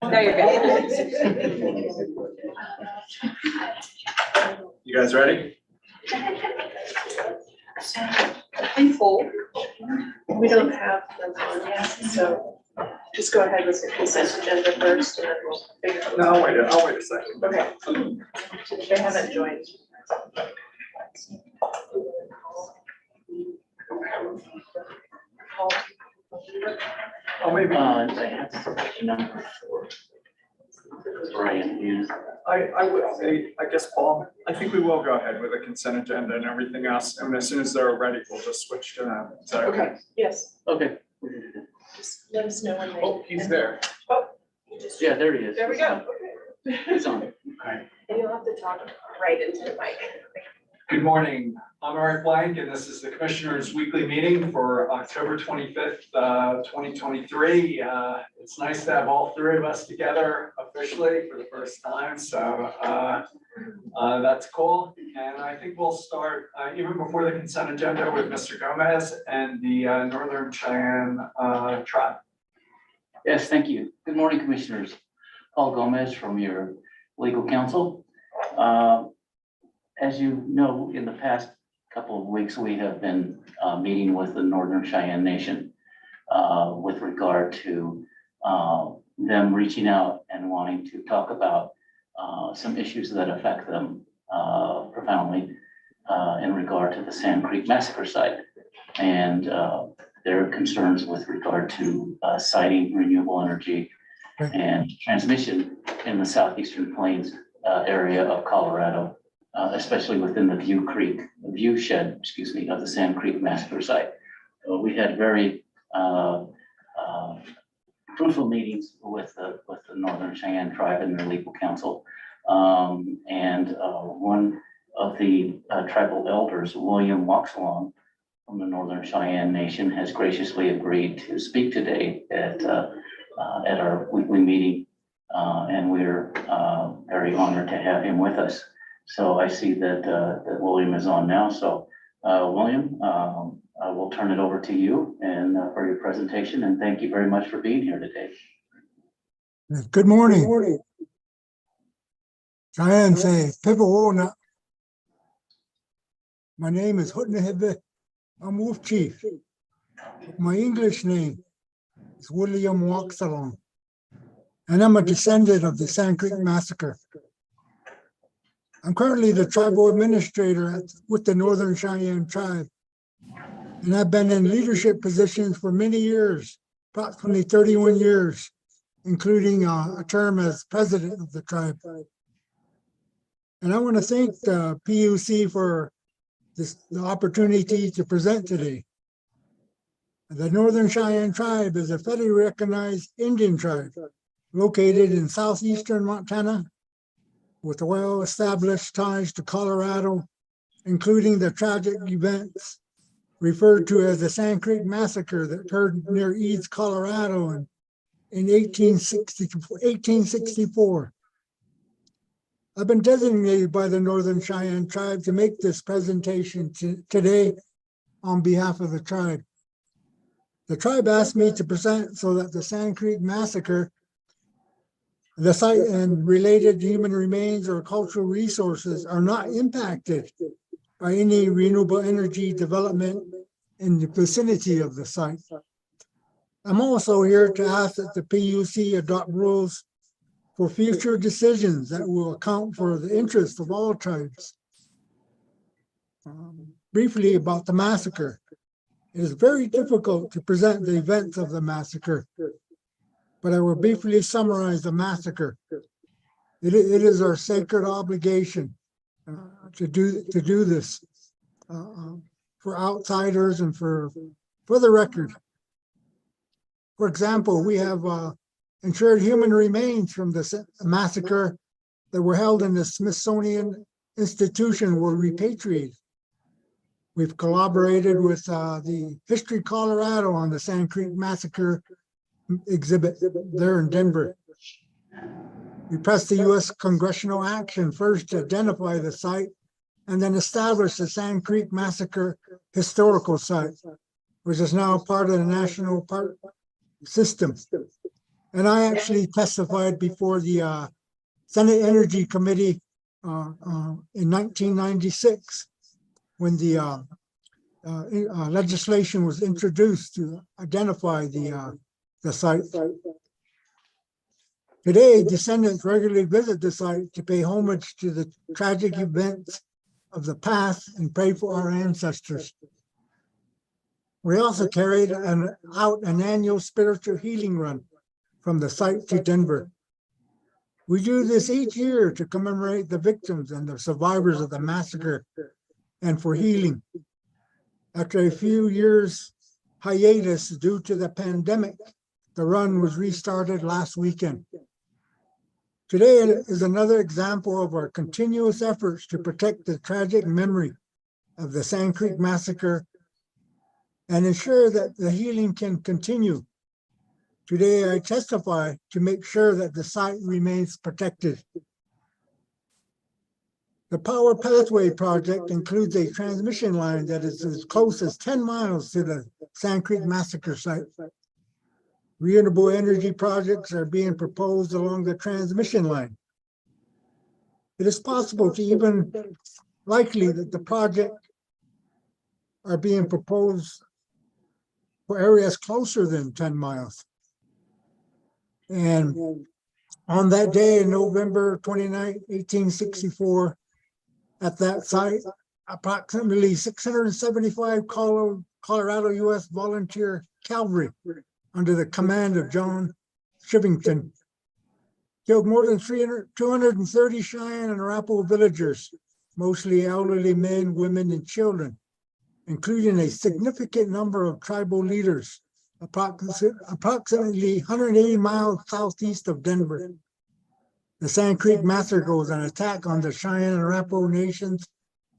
No, you're good. You guys ready? Please hold. We don't have them on yet, so just go ahead with the consent agenda first and then we'll figure out. No, I'll wait a second. Okay. They haven't joined. Oh, maybe. Number 4. Brian, you. I would say, I guess, Paul, I think we will go ahead with the consent agenda and everything else. And as soon as they're ready, we'll just switch to them. So, Okay, yes, Okay. just let us know when they. Oh, he's there. Oh, you just. Yeah, there he is. There we go. He's on. And you'll have to talk right into the mic. Good morning. I'm Eric Blank, and this is the Commissioners' Weekly Meeting for October 25th, 2023. It's nice to have all three of us together officially for the first time, so that's cool. And I think we'll start even before the consent agenda with Mr. Gomez and the Northern Cheyenne tribe. Yes, thank you. Good morning, Commissioners. Paul Gomez from your legal counsel. As you know, in the past couple of weeks, we have been meeting with the Northern Cheyenne Nation with regard to them reaching out and wanting to talk about some issues that affect them profoundly in regard to the Sand Creek Massacre site and their concerns with regard to siting renewable energy and transmission in the southeastern plains area of Colorado. Especially within the viewshed, of the Sand Creek Massacre site. We had very fruitful meetings with the Northern Cheyenne tribe and their legal counsel. And one of the tribal elders, William Waxalong from the Northern Cheyenne Nation, has graciously agreed to speak today at our weekly meeting. And we're very honored to have him with us. So I see that William is on now. So William, I will turn it over to you and for your presentation. And thank you very much for being here today. Good morning. Cheyenne say, Pipawona. My name is Hutnehebe. I'm Wolf Chief. My English name is William Waxalong. And I'm a descendant of the Sand Creek Massacre. I'm currently the tribal administrator with the Northern Cheyenne tribe. And I've been in leadership positions for many years, approximately 31 years, including a term as president of the tribe. And I want to thank the PUC for the opportunity to present today. The Northern Cheyenne tribe is a federally recognized Indian tribe located in southeastern Montana, with well-established ties to Colorado, including the tragic events referred to as the Sand Creek Massacre that occurred near Eads, Colorado in 1864. I've been designated by the Northern Cheyenne tribe to make this presentation today on behalf of the tribe. The tribe asked me to present so that the Sand Creek Massacre, the site and related human remains or cultural resources are not impacted by any renewable energy development in the vicinity of the site. I'm also here to ask that the PUC adopt rules for future decisions that will account for the interests of all tribes. Briefly about the massacre. It is very difficult to present the events of the massacre, but I will briefly summarize the massacre. It is our sacred obligation to do this for outsiders and for the record. For example, we have ensured human remains from the massacre that were held in the Smithsonian Institution were repatriated. We've collaborated with the History Colorado on the Sand Creek Massacre exhibit there in Denver. We pressed the U.S. congressional action first to identify the site and then establish the Sand Creek Massacre Historical Site, which is now part of the National Park System. And I actually testified before the Senate Energy Committee in 1996 when the legislation was introduced to identify the site. Today, descendants regularly visit the site to pay homage to the tragic events of the past and pray for our ancestors. We also carried out an annual spiritual healing run from the site to Denver. We do this each year to commemorate the victims and the survivors of the massacre and for healing. After a few years hiatus due to the pandemic, the run was restarted last weekend. Today is another example of our continuous efforts to protect the tragic memory of the Sand Creek Massacre and ensure that the healing can continue. Today, I testify to make sure that the site remains protected. The Power Pathway project includes a transmission line that is as close as 10 miles to the Sand Creek Massacre site. Renewable energy projects are being proposed along the transmission line. It is possible to even likely that the project are being proposed for areas closer than 10 miles. And on that day, November 29, 1864, at that site, approximately 675 Colorado U.S. volunteer cavalry under the command of John Shivington killed more than 230 Cheyenne and Arapaho villagers, mostly elderly men, women, and children, including a significant number of tribal leaders, approximately 180 miles southeast of Denver. The Sand Creek Massacre was an attack on the Cheyenne and Arapaho nations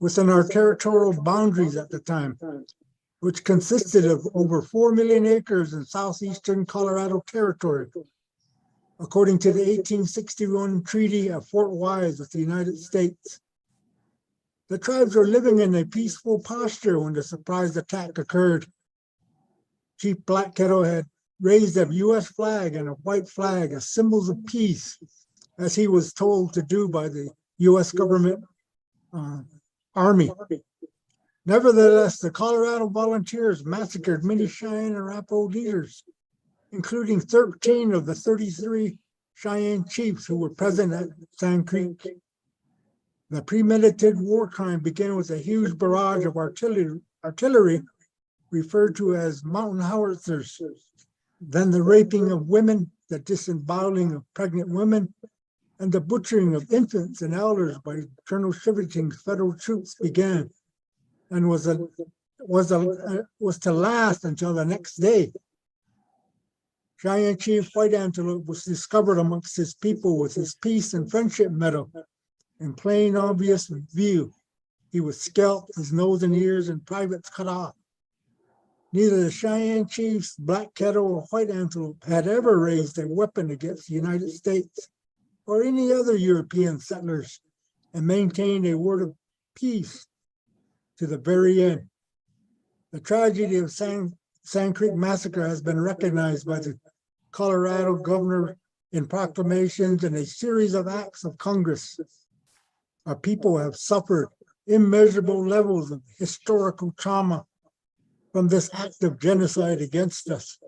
within our territorial boundaries at the time, which consisted of over 4 million acres in southeastern Colorado territory, according to the 1861 Treaty of Fort Wise with the United States. The tribes were living in a peaceful posture when the surprise attack occurred. Chief Black Kettle had raised a U.S. flag and a white flag as symbols of peace, as he was told to do by the U.S. government army. Nevertheless, the Colorado volunteers massacred many Cheyenne and Arapaho leaders, including 13 of the 33 Cheyenne chiefs who were present at Sand Creek. The premeditated war crime began with a huge barrage of artillery referred to as mountain howitzers, then the raping of women, the disemboweling of pregnant women, and the butchering of infants and elders by Colonel Shivington's federal troops began, and was to last until the next day. Cheyenne Chief White Antelope was discovered amongst his people with his peace and friendship medal in plain obvious view. He was scalped, his nose and ears and privates cut off. Neither the Cheyenne Chiefs, Black Kettle, or White Antelope had ever raised a weapon against the United States or any other European settlers, and maintained a word of peace to the very end. The tragedy of Sand Creek Massacre has been recognized by the Colorado governor in proclamations and a series of acts of Congress. Our people have suffered immeasurable levels of historical trauma from this act of genocide against us.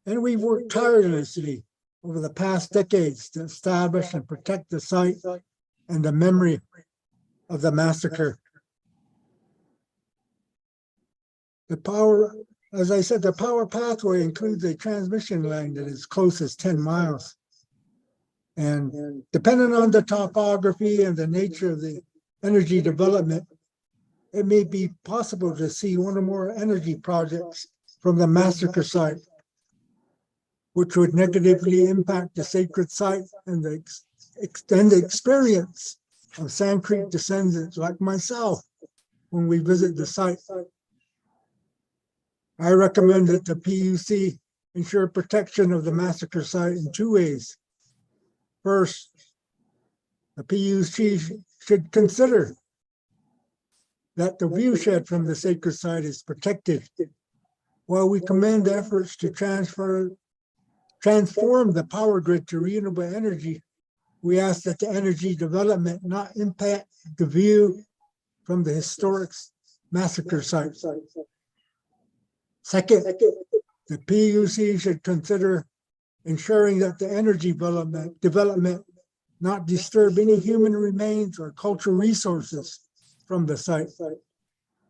And we've worked tirelessly over the past decades to establish and protect the site and the memory of the massacre. As I said, the Power Pathway includes a transmission line that is close as 10 miles. And depending on the topography and the nature of the energy development, it may be possible to see one or more energy projects from the massacre site, which would negatively impact the sacred site and the extended experience of Sand Creek descendants like myself when we visit the site. I recommend that the PUC ensure protection of the massacre site in two ways. First, the PUC should consider that the viewshed from the sacred site is protected, while we commend efforts to transform the power grid to renewable energy, we ask that the energy development not impact the view from the historic massacre site. Second, the PUC should consider ensuring that the energy development not disturb any human remains or cultural resources from the site.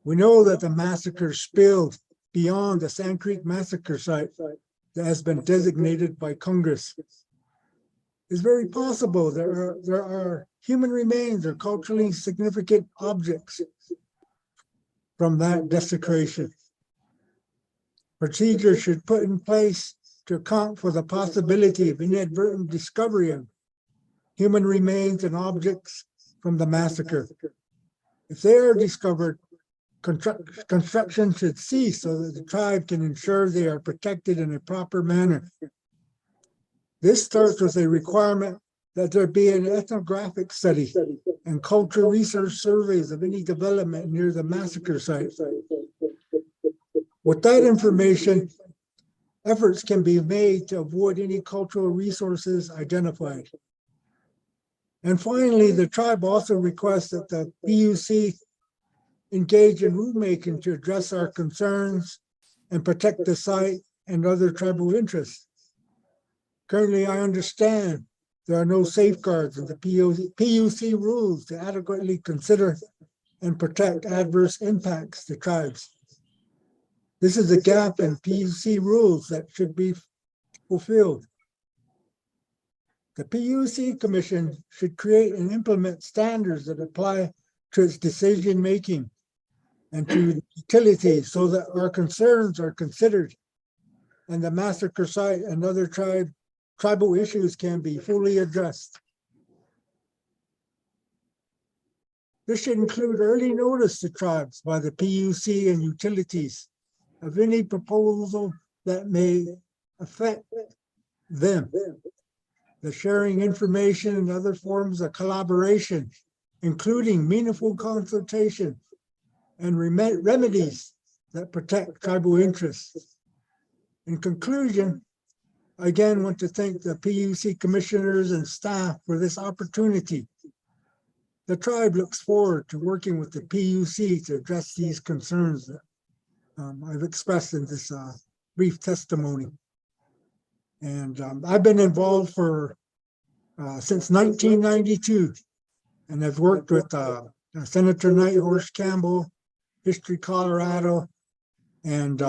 We know that the massacre spilled beyond the Sand Creek massacre site that has been designated by Congress. It's very possible there are human remains or culturally significant objects from that desecration. Procedures should put in place to account for the possibility of inadvertent discovery of human remains and objects from the massacre. If they are discovered, construction should cease so that the tribe can ensure they are protected in a proper manner. This starts with a requirement that there be an ethnographic study and cultural research surveys of any development near the massacre site. With that information, efforts can be made to avoid any cultural resources identified. And finally, the tribe also requests that the PUC engage in rulemaking to address our concerns and protect the site and other tribal interests. Currently, I understand there are no safeguards in the PUC rules to adequately consider and protect adverse impacts to tribes. This is a gap in PUC rules that should be fulfilled. The PUC Commission should create and implement standards that apply to its decision-making and to utilities so that our concerns are considered and the massacre site and other tribal issues can be fully addressed. This should include early notice to tribes by the PUC and utilities of any proposal that may affect them. The sharing information and other forms of collaboration, including meaningful consultation and remedies that protect tribal interests. In conclusion, I again want to thank the PUC commissioners and staff for this opportunity. The tribe looks forward to working with the PUC to address these concerns that I've expressed in this brief testimony. And I've been involved for since 1992 and have worked with Senator Nighthorse Campbell, History Colorado, and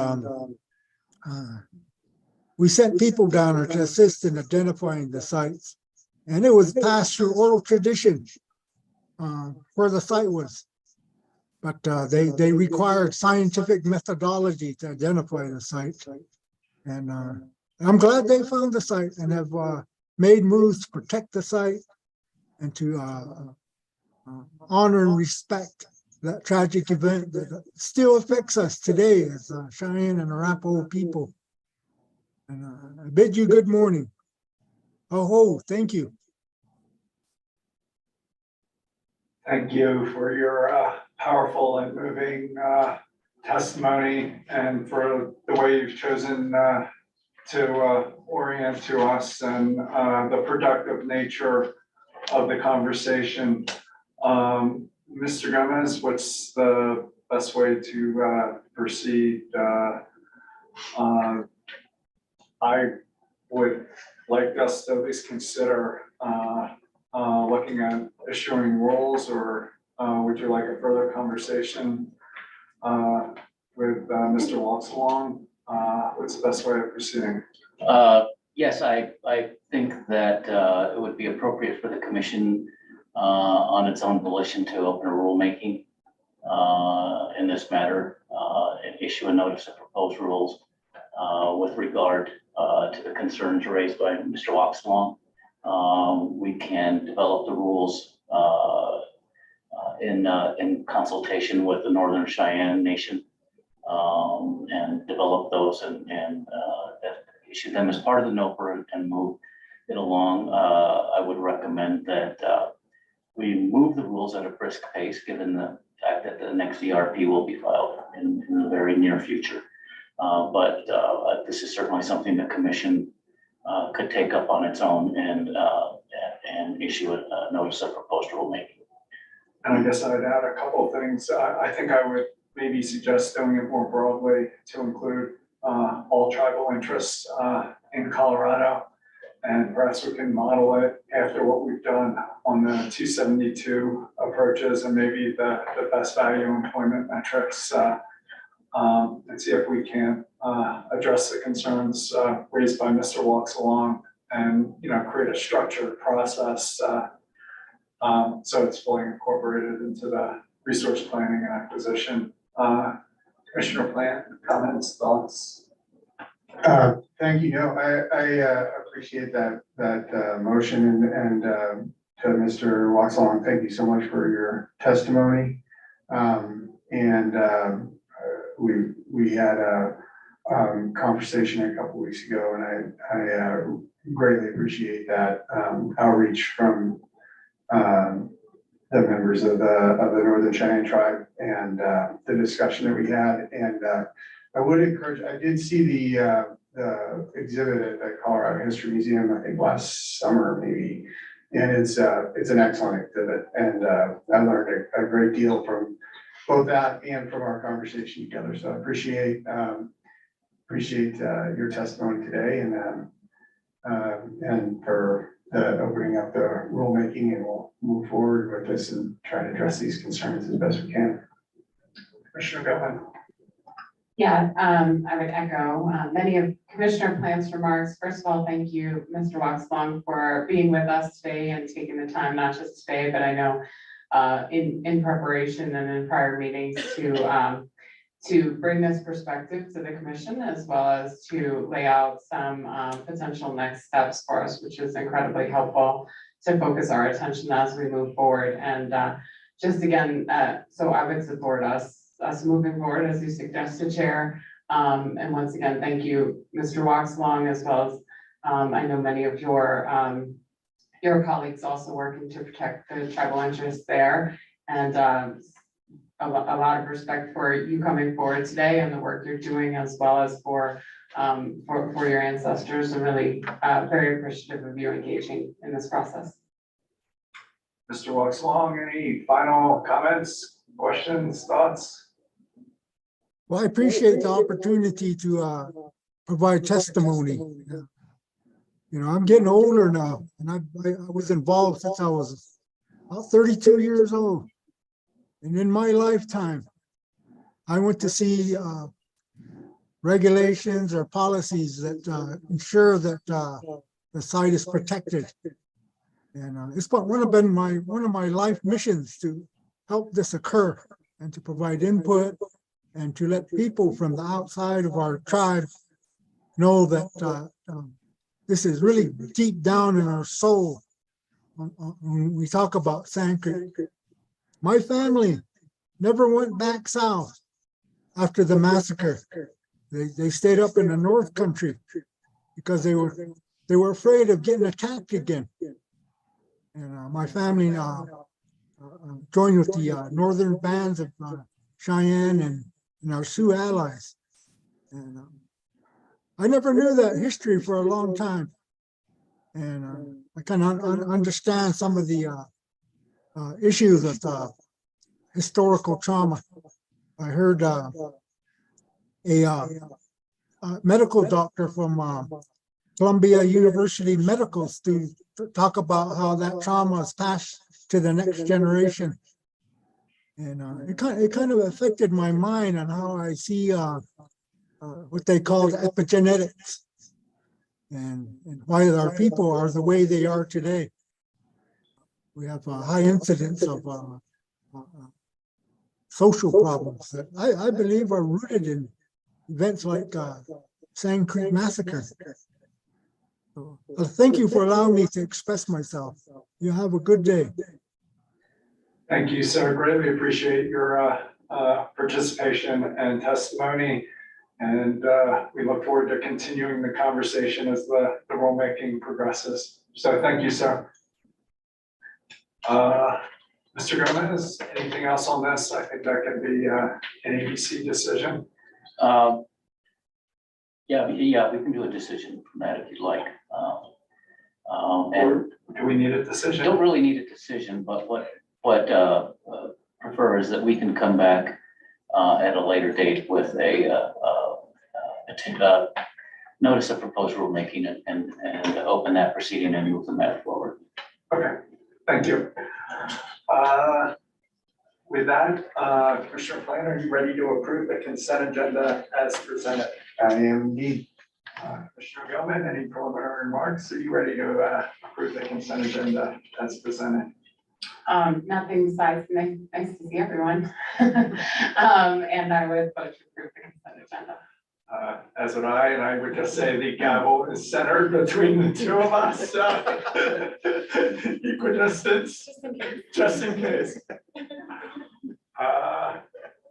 we sent people down there to assist in identifying the sites. And it was passed through oral tradition where the site was. But they required scientific methodology to identify the site. And I'm glad they found the site and have made moves to protect the site and to honor and respect that tragic event that still affects us today as Cheyenne and Arapaho people. And I bid you good morning. Oh, thank you. Thank you for your powerful and moving testimony and for the way you've chosen to orient to us and the productive nature of the conversation. Mr. Gomez, what's the best way to proceed? I would like us to at least consider looking at issuing rules, or would you like a further conversation with Mr. Walksalong? What's the best way of proceeding? Yes, I think that it would be appropriate for the commission on its own volition to open a rulemaking in this matter and issue a notice of proposed rules with regard to the concerns raised by Mr. Walksalong. We can develop the rules in consultation with the Northern Cheyenne Nation and develop those and issue them as part of the NOPR and move it along. I would recommend that we move the rules at a brisk pace, given the fact that the next ERP will be filed in the very near future. But this is certainly something the commission could take up on its own and issue a notice of proposed rulemaking. And I guess I'd add a couple of things. I think I would maybe suggest doing it more broadly to include all tribal interests in Colorado. And perhaps we can model it after what we've done on the 272 approaches and maybe the best value employment metrics, and see if we can address the concerns raised by Mr. Walks Along and, create a structured process so it's fully incorporated into the resource planning and acquisition. Commissioner Plant, comments, thoughts? Thank you. No, I appreciate that motion and to Mr. Waxalong, thank you so much for your testimony. We had a conversation a couple weeks ago, and I greatly appreciate that outreach from the members of the Northern Cheyenne Tribe and the discussion that we had. And I would encourage, I did see the exhibit at the Colorado History Museum, I think last summer maybe. And it's an excellent exhibit. And I learned a great deal from both that and from our conversation together. So I appreciate your testimony today and for the opening up the rulemaking, and we'll move forward with this and try to address these concerns as best we can. Commissioner Goodwin. Yeah, I would echo many of Commissioner Plant's remarks. First of all, thank you, Mr. Waxlong, for being with us today and taking the time, not just today, but I know in preparation and in prior meetings to bring this perspective to the commission, as well as to lay out some potential next steps for us, which is incredibly helpful to focus our attention as we move forward. And just again, so I would support us moving forward as you suggested, Chair. And once again, thank you, Mr. Waxlong, as well as I know many of your colleagues also working to protect the tribal interests there. And a lot of respect for you coming forward today and the work you're doing, as well as for your ancestors, and really very appreciative of you engaging in this process. Mr. Waxlong, any final comments, questions, thoughts? Well, I appreciate the opportunity to provide testimony. I'm getting older now, and I was involved since I was about 32 years old. And in my lifetime, I went to see regulations or policies that ensure that the site is protected. And it's one of my life missions to help this occur and to provide input and to let people from the outside of our tribe know that this is really deep down in our soul. When we talk about Sand Creek, my family never went back south after the massacre. They stayed up in the North Country because they were afraid of getting attacked again. And my family joined with the northern bands of Cheyenne and our Sioux allies. And I never knew that history for a long time. And I kind of understand some of the issues of historical trauma. I heard a medical doctor from Columbia University medical student talk about how that trauma is passed to the next generation. And it kind of affected my mind on how I see what they call epigenetics and why our people are the way they are today. We have a high incidence of social problems that I believe are rooted in events like Sand Creek Massacre. So, thank you for allowing me to express myself. You have a good day. Thank you, sir. Greatly appreciate your participation and testimony. And we look forward to continuing the conversation as the rulemaking progresses. So thank you, sir. Mr. Gomez, anything else on this? I think that can be an ABC decision. Yeah, we can do a decision from that if you'd like. And Do we need a decision? don't really need a decision, but what prefer is that we can come back at a later date with a notice of proposed rulemaking and open that proceeding and move the matter forward. Okay, thank you. With that, Commissioner Flynn, are you ready to approve the consent agenda as presented? I am indeed. Commissioner Gilman, any preliminary remarks? Are you ready to approve the consent agenda as presented? Nothing besides nice to see everyone. And I would vote to approve the consent agenda. As would I, and I would just say the gavel is centered between the two of us. Equidistance, just in case.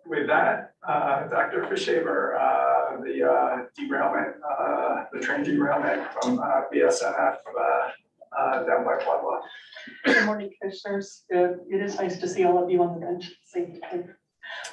With that, Dr. Fishaber, the derailment, the train derailment from BSNF down by Puebla. Good morning, commissioners. It is nice to see all of you on the bench.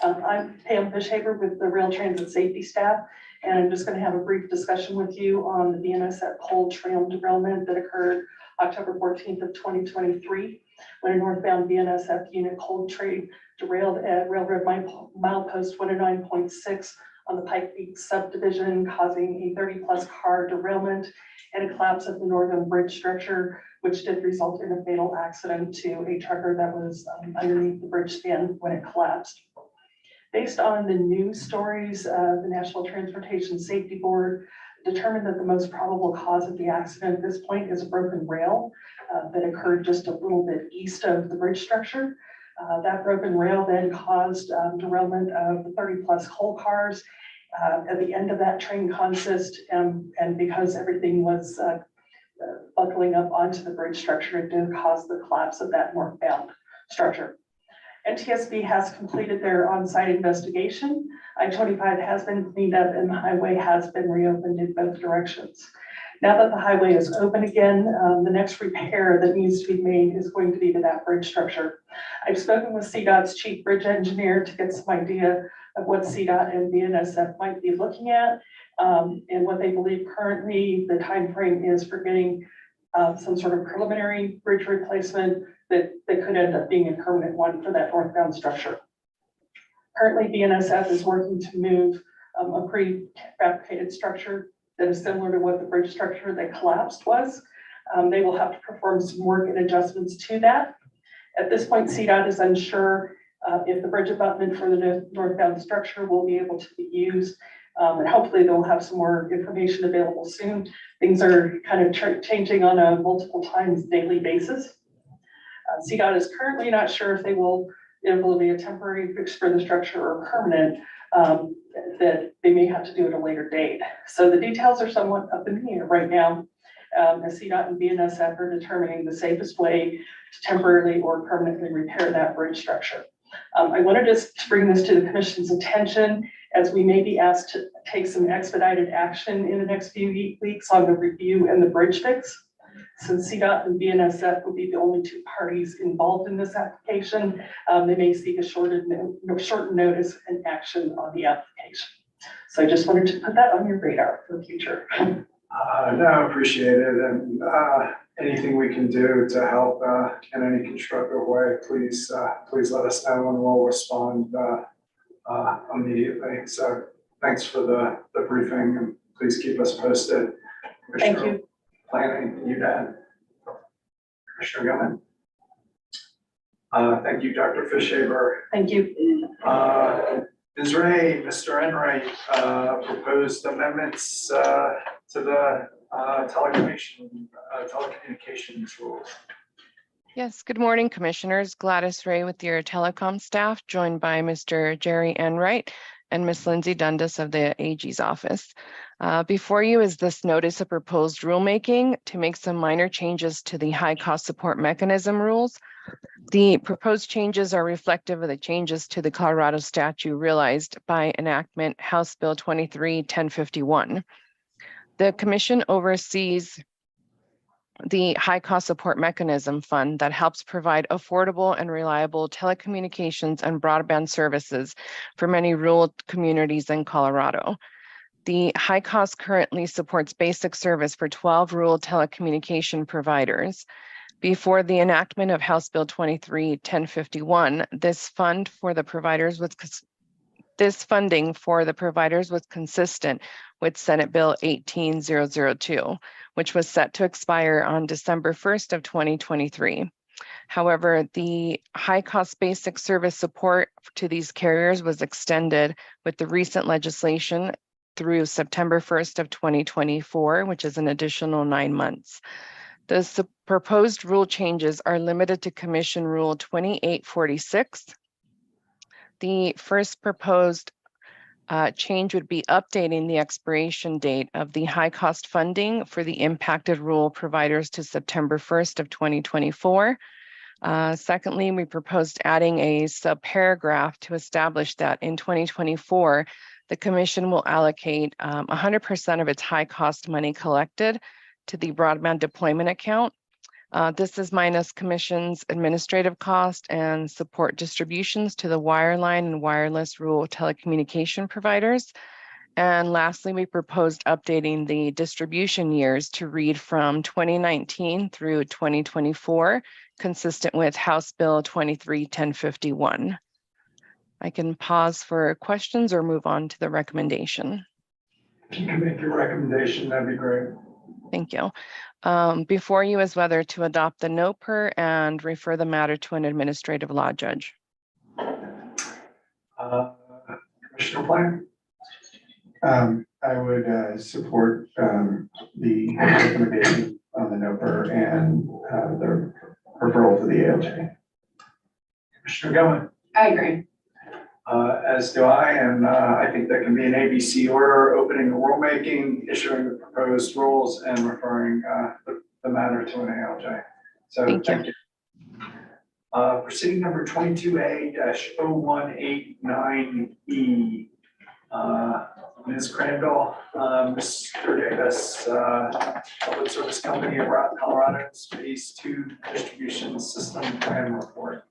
I'm Pam Fishaber with the Rail Transit Safety Staff, and I'm just going to have a brief discussion with you on the BNSF coal tram derailment that occurred October 14th of 2023, when a northbound BNSF unit coal train derailed at railroad milepost 109.6 on the Pike Peak subdivision, causing a 30+ car derailment and a collapse of the northern bridge structure, which did result in a fatal accident to a trucker that was underneath the bridge span when it collapsed. Based on the news stories, the National Transportation Safety Board determined that the most probable cause of the accident at this point is a broken rail that occurred just a little bit east of the bridge structure. That broken rail then caused derailment of the 30+ coal cars at the end of that train consist, and because everything was buckling up onto the bridge structure, it did cause the collapse of that northbound structure. NTSB has completed their on-site investigation. I-25 has been cleaned up and the highway has been reopened in both directions. Now that the highway is open again, the next repair that needs to be made is going to be to that bridge structure. I've spoken with CDOT's chief bridge engineer to get some idea of what CDOT and BNSF might be looking at, and what they believe currently the time frame is for getting some sort of preliminary bridge replacement that could end up being a permanent one for that northbound structure. Currently, BNSF is working to move a prefabricated structure that is similar to what the bridge structure that collapsed was. They will have to perform some work and adjustments to that. At this point, CDOT is unsure if the bridge abutment for the northbound structure will be able to be used. And hopefully they'll have some more information available soon. Things are kind of changing on a multiple times daily basis. CDOT is currently not sure if it will be a temporary fix for the structure or permanent, that they may have to do at a later date. So the details are somewhat up in the air right now. As CDOT and BNSF are determining the safest way to temporarily or permanently repair that bridge structure. I wanted to bring this to the commission's attention, as we may be asked to take some expedited action in the next few weeks on the review and the bridge fix. Since CDOT and BNSF will be the only two parties involved in this application, they may seek a shortened notice and action on the application. So I just wanted to put that on your radar for the future. No, I appreciate it, and anything we can do to help in any constructive way, please let us know and we'll respond immediately. So thanks for the briefing, and please keep us posted. Thank you. Planning, you dad. Commissioner Gilman. Thank you, Dr. Fishaber. Thank you. Ms. Ray, Mr. Enright, proposed amendments to the telecommunications rules. Yes, good morning, Commissioners. Gladys Ray with your telecom staff, joined by Mr. Jerry Enright and Ms. Lindsay Dundas of the AG's office. Before you is this notice of proposed rulemaking to make some minor changes to the high cost support mechanism rules. The proposed changes are reflective of the changes to the Colorado statute realized by enactment House Bill 23-1051. The Commission oversees the High Cost Support Mechanism Fund that helps provide affordable and reliable telecommunications and broadband services for many rural communities in Colorado. The high cost currently supports basic service for 12 rural telecommunication providers. Before the enactment of House Bill 23-1051, this funding for the providers was consistent with Senate Bill 18002, which was set to expire on December 1st of 2023. However, the high cost basic service support to these carriers was extended with the recent legislation through September 1st of 2024, which is an additional 9 months. The proposed rule changes are limited to Commission Rule 2846. The first proposed change would be updating the expiration date of the high cost funding for the impacted rural providers to September 1st of 2024. Secondly, we proposed adding a subparagraph to establish that in 2024, the Commission will allocate 100% of its high cost money collected to the broadband deployment account. This is minus Commission's administrative cost and support distributions to the wireline and wireless rural telecommunication providers. And lastly, we proposed updating the distribution years to read from 2019 through 2024, consistent with House Bill 23-1051. I can pause for questions or move on to the recommendation. If you can make your recommendation, that'd be great. Thank you. Before you is whether to adopt the NOPR and refer the matter to an administrative law judge. Commissioner Plan? I would support the recommendation on the NOPR and the referral to the ALJ. Commissioner Gilman? I agree. As do I, and I think that can be an ABC order, opening the rulemaking, issuing the proposed rules, and referring the matter to an ALJ. So thank you. Proceeding number 22A-0189E. Ms. Crandall, Mr. Davis, Public Service Company of Colorado's Phase 2 Distribution System Plan Report.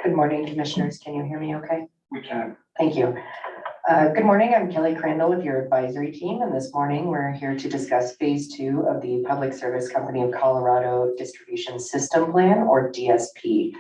Good morning, Commissioners. Can you hear me okay? We can. Thank you. Good morning. I'm Kelly Crandall with your advisory team, and this morning we're here to discuss Phase 2 of the Public Service Company of Colorado Distribution System Plan, or DSP.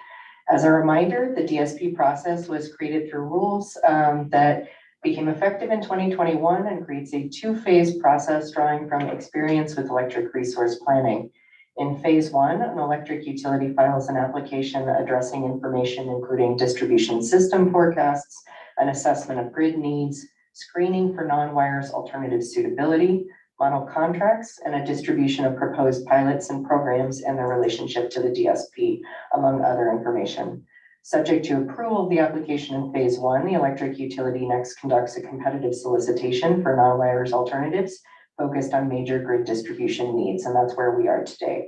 As a reminder, the DSP process was created through rules that became effective in 2021 and creates a two-phase process drawing from experience with electric resource planning. In Phase 1, an electric utility files an application addressing information including distribution system forecasts, an assessment of grid needs, screening for non-wires alternative suitability, model contracts, and a distribution of proposed pilots and programs and their relationship to the DSP, among other information. Subject to approval of the application in Phase 1, the electric utility next conducts a competitive solicitation for non-wires alternatives focused on major grid distribution needs, and that's where we are today.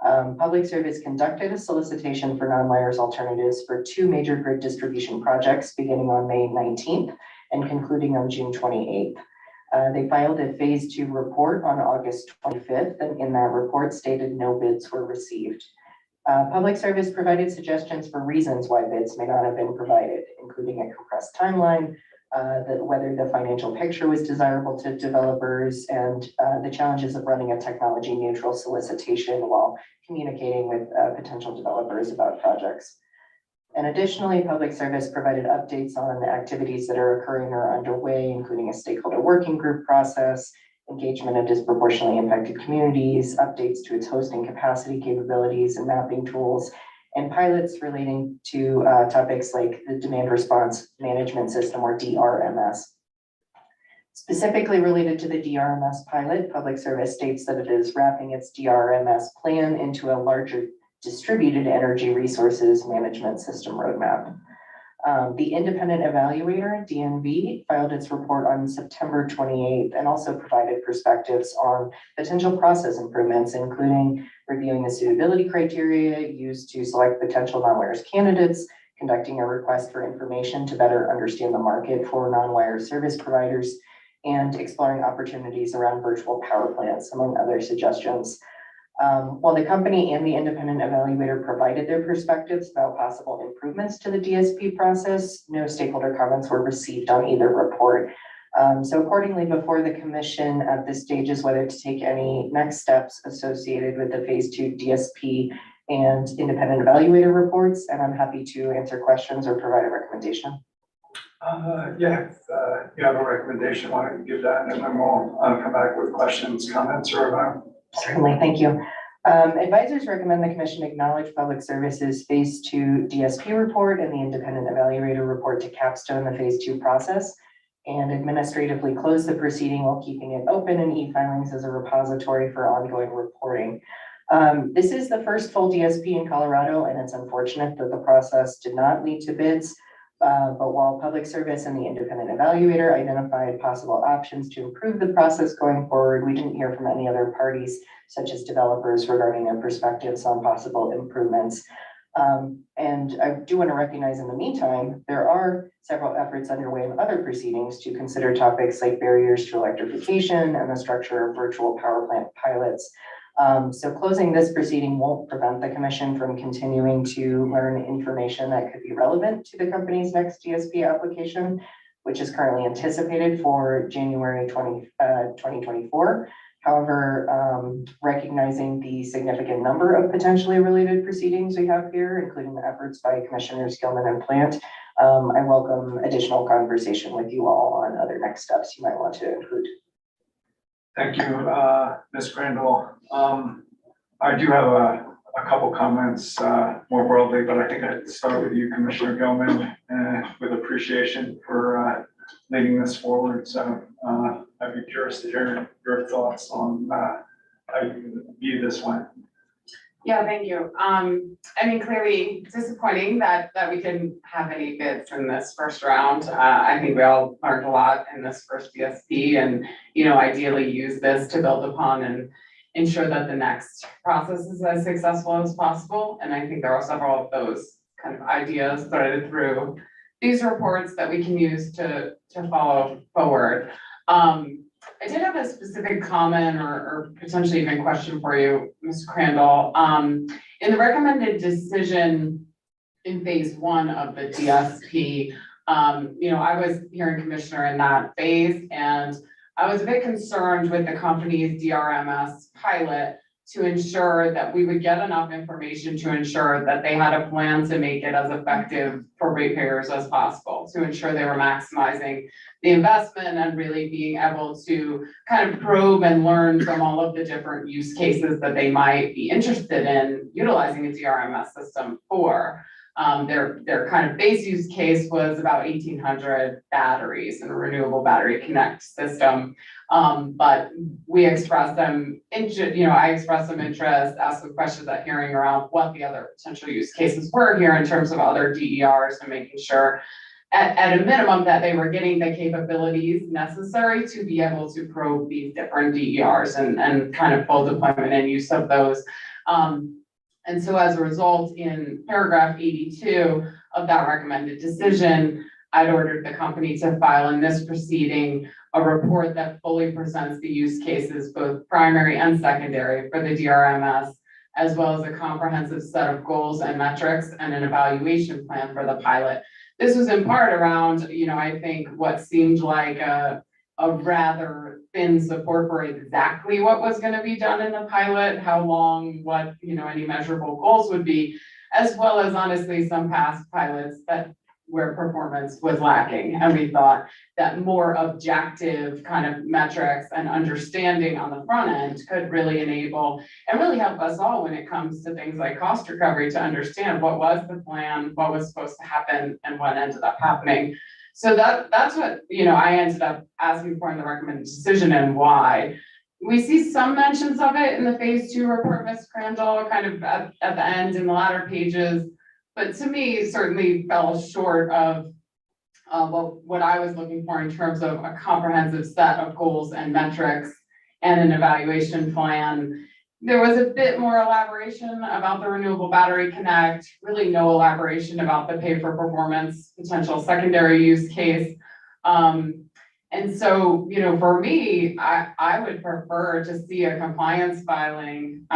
Public Service conducted a solicitation for non-wires alternatives for two major grid distribution projects beginning on May 19th and concluding on June 28th. They filed a Phase 2 report on August 25th, and in that report stated no bids were received. Public Service provided suggestions for reasons why bids may not have been provided, including a compressed timeline, whether the financial picture was desirable to developers, and the challenges of running a technology neutral solicitation while communicating with potential developers about projects. And additionally, Public Service provided updates on the activities that are occurring or underway, including a stakeholder working group process, engagement of disproportionately impacted communities, updates to its hosting capacity capabilities and mapping tools, and pilots relating to topics like the demand response management system, or DRMS. Specifically related to the DRMS pilot, Public Service states that it is wrapping its DRMS plan into a larger distributed energy resources management system roadmap. The independent evaluator, DNV, filed its report on September 28th and also provided perspectives on potential process improvements, including reviewing the suitability criteria used to select potential non-wires candidates, conducting a request for information to better understand the market for non-wire service providers, and exploring opportunities around virtual power plants, among other suggestions. While the company and the independent evaluator provided their perspectives about possible improvements to the DSP process, no stakeholder comments were received on either report. So accordingly, before the commission at this stage is whether to take any next steps associated with the phase 2 DSP and independent evaluator reports, and I'm happy to answer questions or provide a recommendation. Yeah, if you have a recommendation, why don't you give that, and then we'll come back with questions, comments, or Certainly, thank you. Advisors recommend the commission acknowledge Public Services Phase 2 DSP report and the independent evaluator report to capstone the Phase 2 process and administratively close the proceeding while keeping it open in e-filings as a repository for ongoing reporting. This is the first full DSP in Colorado, and it's unfortunate that the process did not lead to bids. But while Public Service and the independent evaluator identified possible options to improve the process going forward, we didn't hear from any other parties, such as developers, regarding their perspectives on possible improvements. And I do want to recognize in the meantime, there are several efforts underway in other proceedings to consider topics like barriers to electrification and the structure of virtual power plant pilots. So closing this proceeding won't prevent the commission from continuing to learn information that could be relevant to the company's next DSP application, which is currently anticipated for January 2024. However, recognizing the significant number of potentially related proceedings we have here, including the efforts by Commissioners Gilman and Plant, I welcome additional conversation with you all on other next steps you might want to include. Thank you, Ms. Crandall. I do have a couple comments more broadly, but I think I'd start with you, Commissioner Gilman, with appreciation for leading this forward. So I'd be curious to hear your thoughts on how you view this one. Yeah, thank you. I mean, clearly disappointing that we didn't have any bids in this first round. I think we all learned a lot in this first DSP, and, you know, ideally use this to build upon and ensure that the next process is as successful as possible. And I think there are several of those kind of ideas threaded through these reports that we can use to follow forward. I did have a specific comment or potentially even question for you, Ms. Crandall. In the recommended decision in phase 1 of the DSP, you know, I was hearing commissioner in that phase, and I was a bit concerned with the company's DRMS pilot to ensure that we would get enough information to ensure that they had a plan to make it as effective for ratepayers as possible, to ensure they were maximizing the investment and really being able to kind of probe and learn from all of the different use cases that they might be interested in utilizing a DRMS system for. Their kind of base use case was about 1,800 batteries in a renewable battery connect system. But we expressed them, I expressed some interest, asked some questions at hearing around what the other potential use cases were here in terms of other DERs and making sure at a minimum that they were getting the capabilities necessary to be able to probe these different DERs and kind of full deployment and use of those. And so as a result, in paragraph 82 of that recommended decision, I'd ordered the company to file in this proceeding a report that fully presents the use cases, both primary and secondary, for the DRMS, as well as a comprehensive set of goals and metrics and an evaluation plan for the pilot. This was in part around, I think what seemed like a rather thin support for exactly what was going to be done in the pilot, how long, what, any measurable goals would be, as well as honestly some past pilots where performance was lacking. And we thought that more objective kind of metrics and understanding on the front end could really enable and really help us all when it comes to things like cost recovery to understand what was the plan, what was supposed to happen, and what ended up happening. So that's what, I ended up asking for in the recommended decision and why. We see some mentions of it in the phase 2 report, Ms. Crandall, kind of at the end in the latter pages, but to me, certainly fell short of what I was looking for in terms of a comprehensive set of goals and metrics and an evaluation plan. There was a bit more elaboration about the renewable battery connect, really no elaboration about the pay for performance potential secondary use case. And so, for me, I would prefer to see a compliance filing,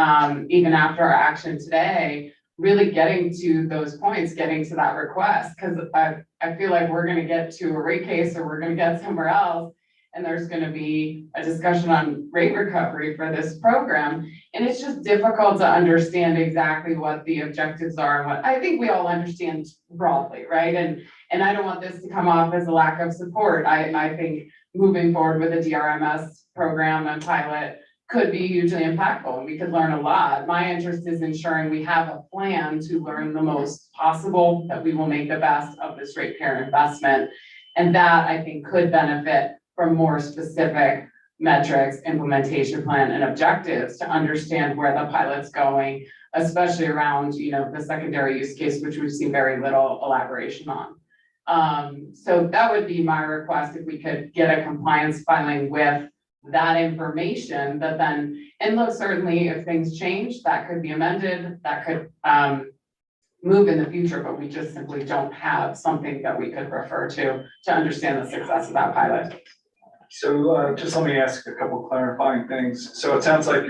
even after our action today, really getting to those points, getting to that request, because I feel like we're going to get to a rate case or we're going to get somewhere else. and there's gonna be a discussion on rate recovery for this program. And it's just difficult to understand exactly what the objectives are and what, I think we all understand broadly, right? And I don't want this to come off as a lack of support. I think moving forward with the DRMS program and pilot could be hugely impactful and we could learn a lot. My interest is ensuring we have a plan to learn the most possible, that we will make the best of this ratepayer investment. And that I think could benefit from more specific metrics, implementation plan and objectives to understand where the pilot's going, especially around, you know, the secondary use case, which we've seen very little elaboration on. So that would be my request, if we could get a compliance filing with that information, that then, and look, certainly if things change, that could be amended, that could move in the future, but we just simply don't have something that we could refer to understand the success of that pilot. So just let me ask a couple clarifying things. So it sounds like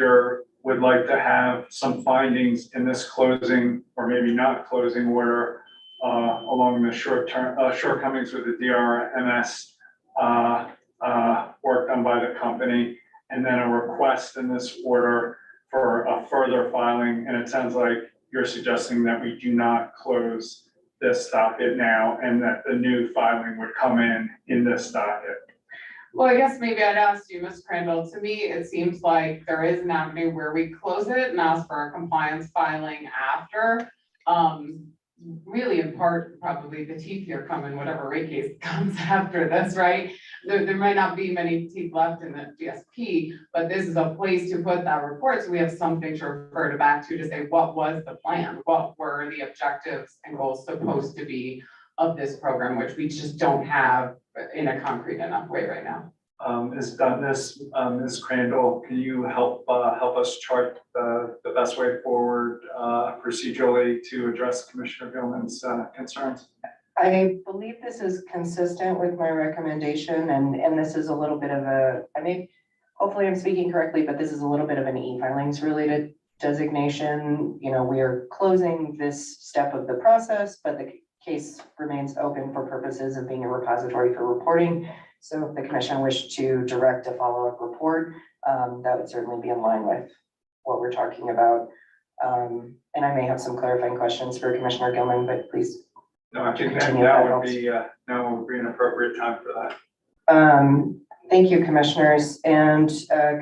would like to have some findings in this closing, or maybe not closing order, along the shortcomings with the DRMS work done by the company, and then a request in this order for a further filing. And it sounds like you're suggesting that we do not close this docket now, and that the new filing would come in this docket. Well, I guess maybe I'd ask you, Ms. Crandall, to me, it seems like there is an avenue where we close it and ask for a compliance filing after. Really in part, probably the teeth here come in whatever rate case comes after this, right? There might not be many teeth left in the DSP, but this is a place to put that report, so we have something to refer back to say, what was the plan? What were the objectives and goals supposed to be of this program, which we just don't have in a concrete enough way right now. Ms. Dundas, Ms. Crandall, can you help us chart the best way forward procedurally to address Commissioner Gilman's concerns? I believe this is consistent with my recommendation, and this is a little bit of hopefully I'm speaking correctly, but this is a little bit of an e-filings related designation. You know, we are closing this step of the process, but the case remains open for purposes of being a repository for reporting. So if the commission wished to direct a follow-up report, that would certainly be in line with what we're talking about. And I may have some clarifying questions for Commissioner Gilman, but please. No, I think that would be an appropriate time for that. Thank you, commissioners. And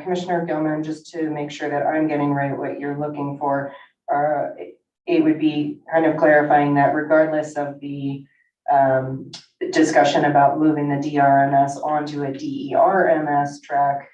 Commissioner Gilman, just to make sure that I'm getting right what you're looking for, it would be kind of clarifying that regardless of the discussion about moving the DRMS onto a DERMS track,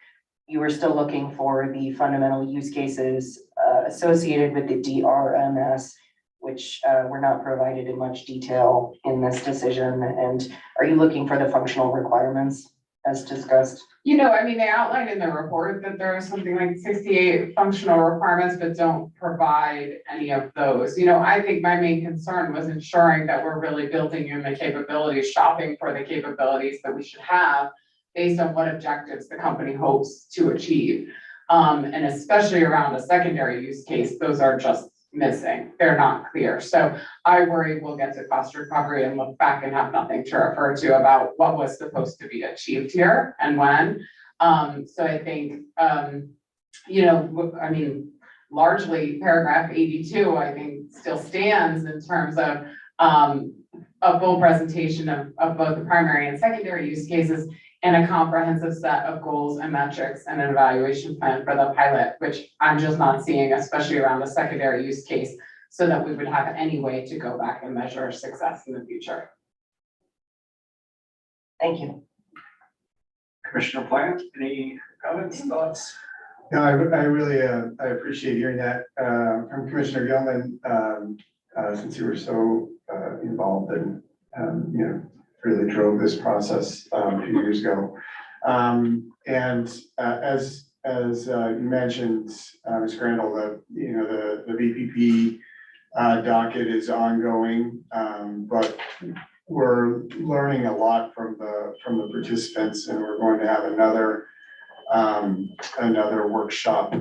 you were still looking for the fundamental use cases associated with the DRMS, which were not provided in much detail in this decision. And are you looking for the functional requirements as discussed? You know, I mean, they outlined in the report that there are something like 68 functional requirements, but don't provide any of those. You know, I think my main concern was ensuring that we're really building in the capabilities, shopping for the capabilities that we should have based on what objectives the company hopes to achieve. And especially around a secondary use case, those are just missing. They're not clear. So I worry we'll get to cost recovery and look back and have nothing to refer to about what was supposed to be achieved here and when. So I think, you know, I mean, largely paragraph 82, I think still stands in terms of a full presentation of both the primary and secondary use cases and a comprehensive set of goals and metrics and an evaluation plan for the pilot, which I'm just not seeing, especially around the secondary use case, so that we would have any way to go back and measure success in the future. Thank you. Commissioner Plant, any comments, thoughts? No, I really, I appreciate hearing that from Commissioner Gilman, since you were so involved and, you know, really drove this process a few years ago. And as you mentioned, Ms. Crandall, the VPP docket is ongoing, but we're learning a lot from the participants, and we're going to have another workshop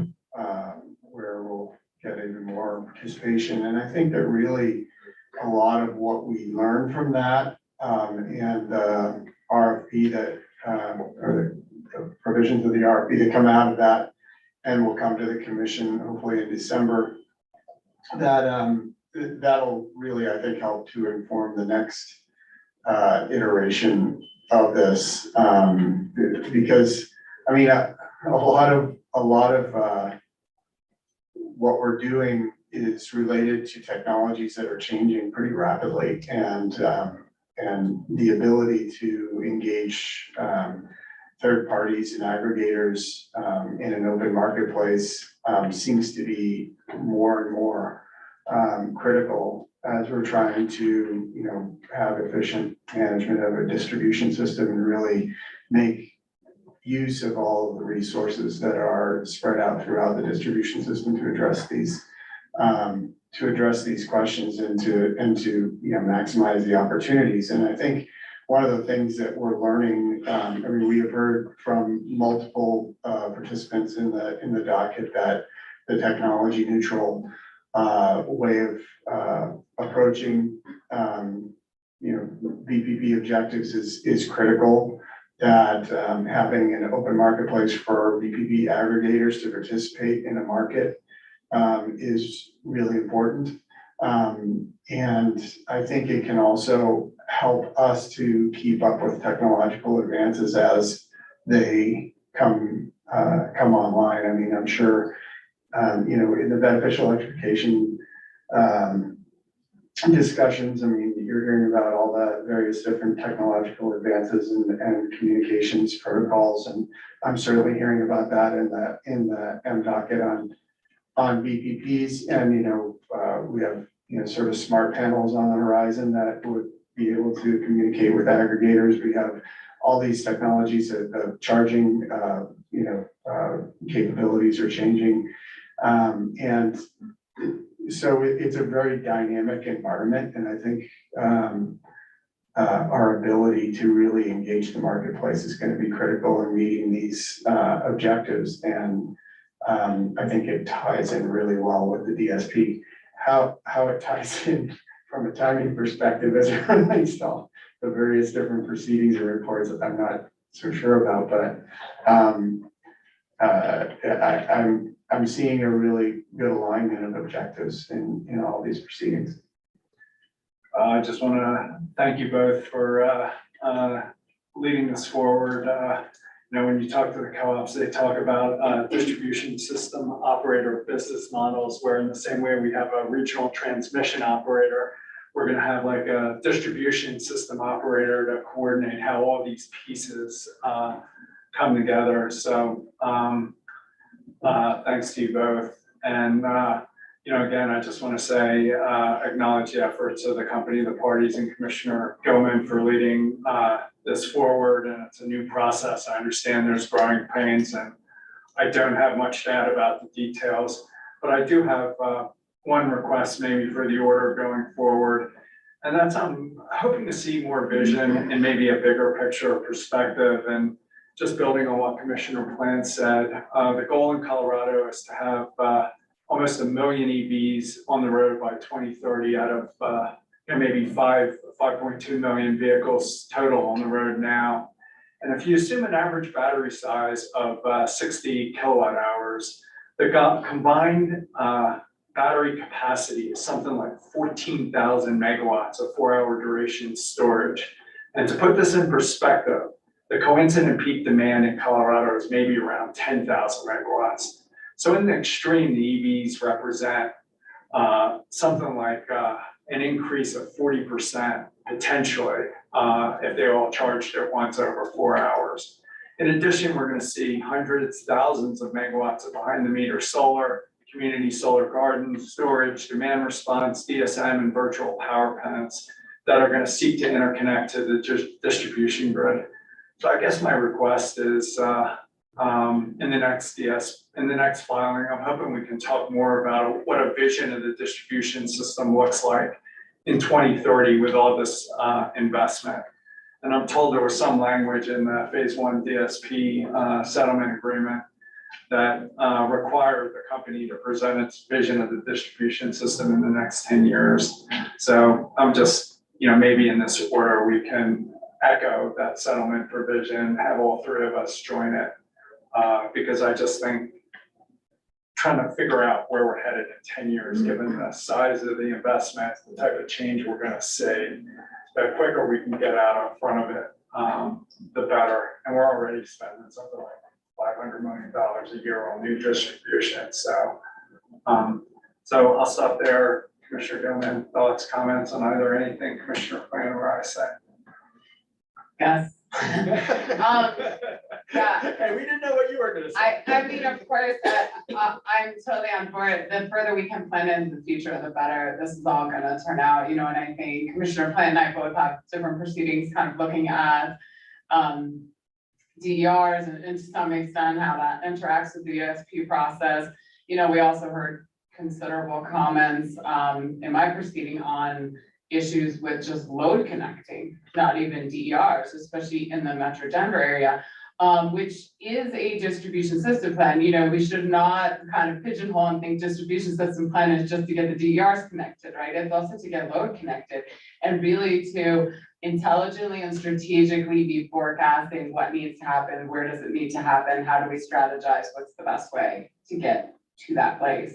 where we'll get even more participation. And I think that really a lot of what we learned from that and the RFP that or the provisions of the RFP that come out of that and will come to the commission hopefully in December. That'll really, I think, help to inform the next iteration of this. Because, I mean, a lot of what we're doing is related to technologies that are changing pretty rapidly, and the ability to engage third parties and aggregators in an open marketplace seems to be more and more critical as we're trying to, you know, have efficient management of a distribution system and really make use of all of the resources that are spread out throughout the distribution system to address these questions and to you know, maximize the opportunities. And I think one of the things that we're learning, I mean, we have heard from multiple participants in the docket that the technology neutral way of approaching you know, BPP objectives is critical. That having an open marketplace for BPP aggregators to participate in a market is really important. And I think it can also help us to keep up with technological advances as they come online. I mean, I'm sure, you know, in the beneficial electrification discussions, I mean, you're hearing about all the various different technological advances and communications protocols, and I'm certainly hearing about that in the M docket on BPPs. And, you know, we have, you know, sort of smart panels on the horizon that would be able to communicate with aggregators. We have all these technologies of charging, you know, capabilities are changing. And so it's a very dynamic environment. And I think our ability to really engage the marketplace is going to be critical in meeting these objectives. And I think it ties in really well with the DSP. How it ties in from a timing perspective as it relates to all the various different proceedings or reports, I'm not so sure about, but I'm seeing a really good alignment of objectives in all these proceedings. I just want to thank you both for leading this forward. You know, when you talk to the co-ops, they talk about distribution system operator business models, where in the same way we have a regional transmission operator, we're going to have like a distribution system operator to coordinate how all these pieces come together. So thanks to you both. And you know, again, I just want to say, acknowledge the efforts of the company, the parties, and Commissioner Gilman for leading this forward. And it's a new process. I understand there's growing pains, and I don't have much to add about the details, but I do have one request maybe for the order going forward. And that's I'm hoping to see more vision and maybe a bigger picture or perspective. And just building on what Commissioner Plant said, the goal in Colorado is to have almost 1 million EVs on the road by 2030 out of you know, maybe 5.2 million vehicles total on the road now. And if you assume an average battery size of 60 kilowatt hours, the combined battery capacity is something like 14,000 megawatts of 4-hour duration storage. And to put this in perspective, the coincident peak demand in Colorado is maybe around 10,000 megawatts. So in the extreme, the EVs represent something like an increase of 40% potentially if they all charged at once over 4 hours. In addition, we're going to see hundreds, thousands of megawatts of behind the meter solar, community solar gardens, storage, demand response, DSM, and virtual power plants that are going to seek to interconnect to the distribution grid. So I guess my request is in the next filing, I'm hoping we can talk more about what a vision of the distribution system looks like in 2030 with all this investment. And I'm told there was some language in the phase 1 DSP settlement agreement that required the company to present its vision of the distribution system in the next 10 years. So I'm just, you know, maybe in this order we can echo that settlement provision, have all three of us join it. Because I just think trying to figure out where we're headed in 10 years, given the size of the investment, the type of change we're gonna see, the quicker we can get out in front of it, the better. And we're already spending something like $500 million a year on new distribution, so. So I'll stop there. Commissioner Gilman, thoughts, comments on either anything Commissioner Plan or I say? Yes. Yeah. Hey, we didn't know what you were gonna say. I mean, of course, I'm totally on board. The further we can plan into the future, the better this is all gonna turn out, you know, and I think Commissioner Plant and I both have different proceedings kind of looking at DERs and to some extent how that interacts with the DSP process. You know, we also heard considerable comments in my proceeding on issues with just load connecting, not even DERs, especially in the Metro Denver area, which is a distribution system plan. You know, we should not kind of pigeonhole and think distribution system plan is just to get the DERs connected, right? It's also to get load connected and really to intelligently and strategically be forecasting what needs to happen, where does it need to happen, how do we strategize, what's the best way to get to that place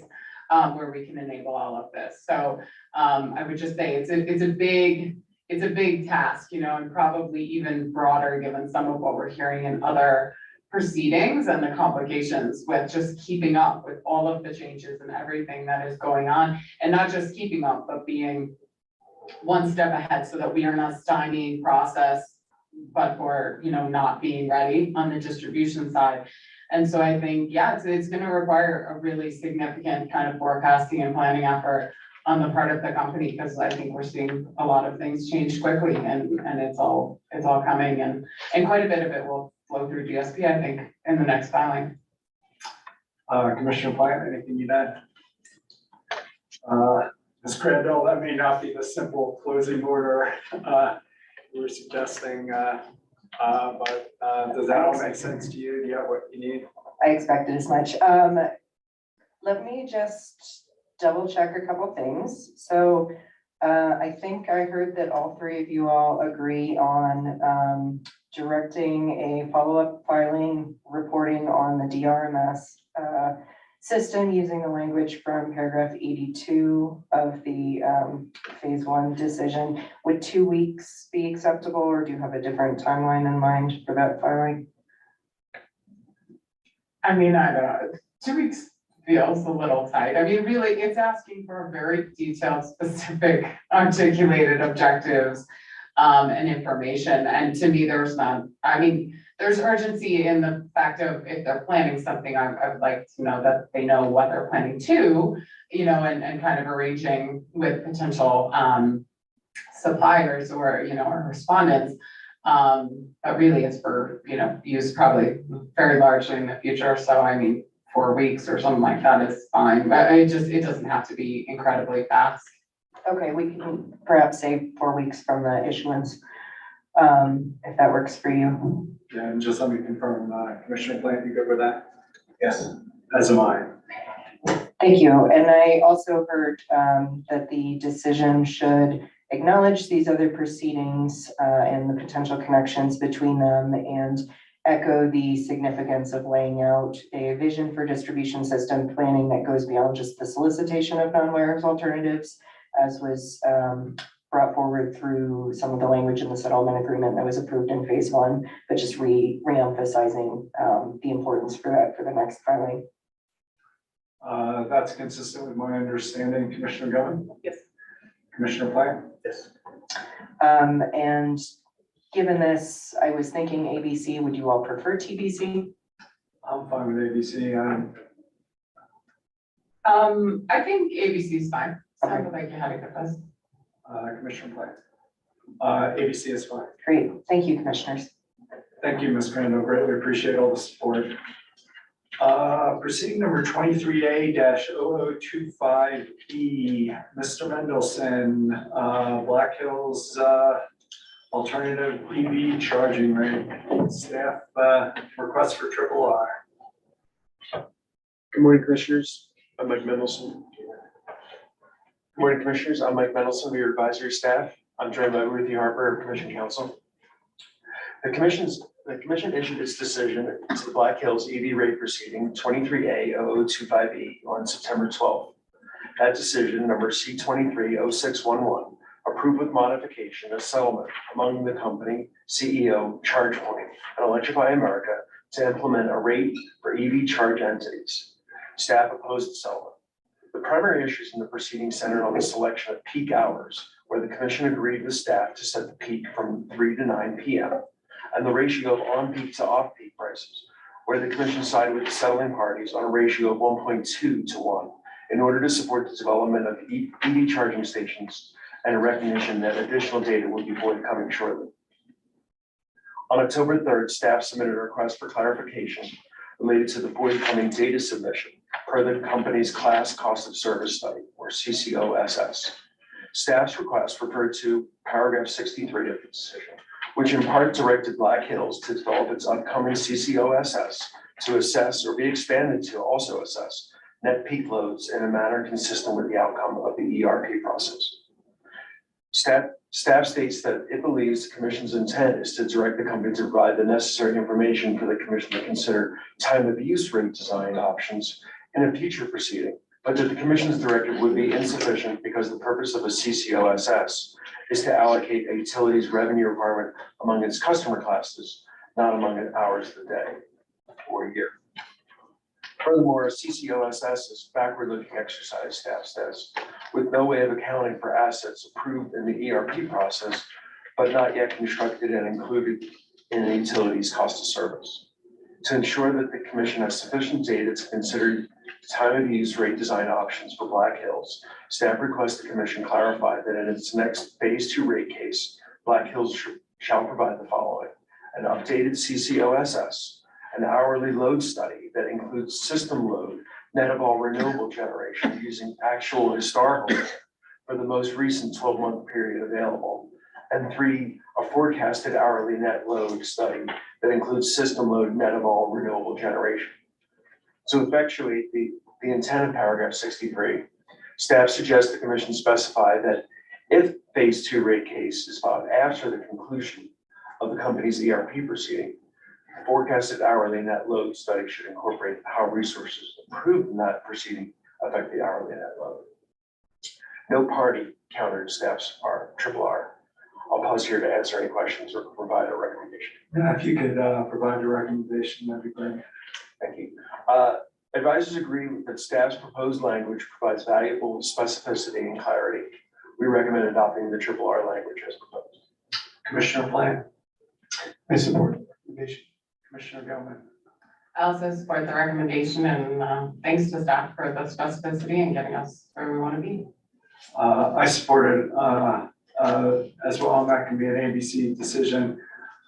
where we can enable all of this. So I would just say it's a big task, you know, and probably even broader given some of what we're hearing in other proceedings and the complications with just keeping up with all of the changes and everything that is going on, and not just keeping up, but being one step ahead so that we are not stymieing process, but for, you know, not being ready on the distribution side. And so I think, yeah, it's gonna require a really significant kind of forecasting and planning effort on the part of the company, because I think we're seeing a lot of things change quickly and it's all coming and quite a bit of it will flow through DSP, I think, in the next filing. Commissioner Plant, anything you'd add? Ms. Crandall, that may not be the simple closing order you were suggesting, but does that all make sense to you? Do you have what you need? I expected as much. Let me just double check a couple things. So I think I heard that all three of you all agree on directing a follow-up filing reporting on the DRMS system using the language from paragraph 82 of the phase 1 decision. Would 2 weeks be acceptable, or do you have a different timeline in mind for that filing? I mean, I don't know, 2 weeks feels a little tight. I mean, really, it's asking for very detailed, specific, articulated objectives and information. And to me, there's not, I mean, there's urgency in the fact of if they're planning something, I would like to know that they know what they're planning to, you know, and kind of arranging with potential suppliers or, you know, or respondents. But really it's for, you know, use probably very largely in the future. So I mean, 4 weeks or something like that is fine, but it doesn't have to be incredibly fast. Okay, we can perhaps say 4 weeks from the issuance, if that works for you. Yeah, and just let me confirm, Commissioner Plant, you good with that? Yes, as am I. Thank you. And I also heard that the decision should acknowledge these other proceedings and the potential connections between them, and echo the significance of laying out a vision for distribution system planning that goes beyond just the solicitation of non-wires alternatives, as was brought forward through some of the language in the settlement agreement that was approved in phase 1, but just re-emphasizing the importance for that for the next filing. That's consistent with my understanding, Commissioner Gilman? Yes. Commissioner Plant? Yes. And given this, I was thinking ABC, would you all prefer TBC? I'm fine with ABC. I think ABC is fine. Sounded like you had a good list. Commissioner Plant? ABC is fine. Great, thank you, commissioners. Thank you, Ms. Crandall. Greatly appreciate all the support. Proceeding number 23A-0025E, Mr. Mendelson, Black Hills alternative EV charging rate. Staff request for triple R. Good morning, Commissioners. I'm Mike Mendelson. Good morning, Commissioners. I'm Mike Mendelson, your advisory staff. I'm joined by Ruthie Harper, Commission Counsel. The commission issued its decision to the Black Hills EV rate proceeding 23A0025E on September 12th. That decision, number C230611, approved with modification a settlement among the company, CEO, ChargePoint, and Electrify America to implement a rate for EV charge entities. Staff opposed the settlement. The primary issues in the proceeding centered on the selection of peak hours, where the commission agreed with staff to set the peak from 3 to 9 p.m. and the ratio of on-peak to off-peak prices, where the commission sided with the settling parties on a ratio of 1.2 to 1 in order to support the development of EV charging stations and a recognition that additional data will be forthcoming shortly. On October 3rd, staff submitted a request for clarification related to the forthcoming data submission per the company's class cost of service study, or CCOSS. Staff's request referred to paragraph 63 of the decision, which in part directed Black Hills to develop its upcoming CCOSS to assess or be expanded to also assess net peak loads in a manner consistent with the outcome of the ERP process. Staff states that it believes the commission's intent is to direct the company to provide the necessary information for the commission to consider time of use rate design options in a future proceeding, but that the commission's directive would be insufficient because the purpose of a CCOSS is to allocate a utility's revenue requirement among its customer classes, not among the hours of the day or year. Furthermore, a CCOSS is backward-looking exercise, staff says, with no way of accounting for assets approved in the ERP process, but not yet constructed and included in the utility's cost of service. To ensure that the commission has sufficient data to consider time of use rate design options for Black Hills, staff requests the commission clarify that in its next phase 2 rate case, Black Hills shall provide the following: an updated CCOSS, an hourly load study that includes system load, net of all renewable generation using actual historical for the most recent 12-month period available. And 3, a forecasted hourly net load study that includes system load, net of all renewable generation. To effectuate the intent of paragraph 63, staff suggests the commission specify that if phase 2 rate case is filed after the conclusion of the company's ERP proceeding, the forecasted hourly net load study should incorporate how resources approved in that proceeding affect the hourly net load. No party countered staff's triple R. I'll pause here to answer any questions or provide a recommendation. Yeah, if you could provide a recommendation, that'd be great. Thank you. Advisors agree that staff's proposed language provides valuable specificity and clarity. We recommend adopting the triple R language as proposed. Commissioner Plan. I support the recommendation. Commissioner Gilman. I also support the recommendation, and thanks to staff for the specificity and getting us where we want to be. I support it as well, and that can be an ABC decision.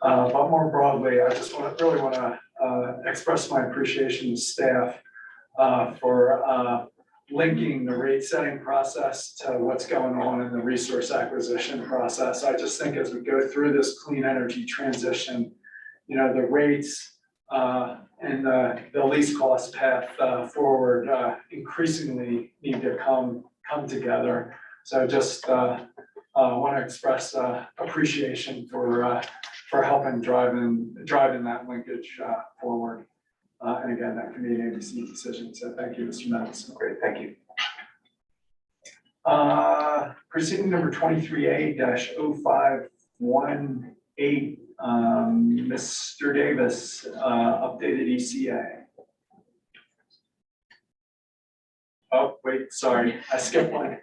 But more broadly, I just really want to express my appreciation to staff for linking the rate setting process to what's going on in the resource acquisition process. I just think as we go through this clean energy transition, you know, the rates and the least cost path forward increasingly need to come together. So just want to express appreciation for helping driving that linkage forward. And again, that can be an ABC decision. So thank you, Mr. Mendelson. Great, thank you. Proceeding number 23A-0518, Mr. Davis, updated ECA. Oh, wait, sorry, I skipped one.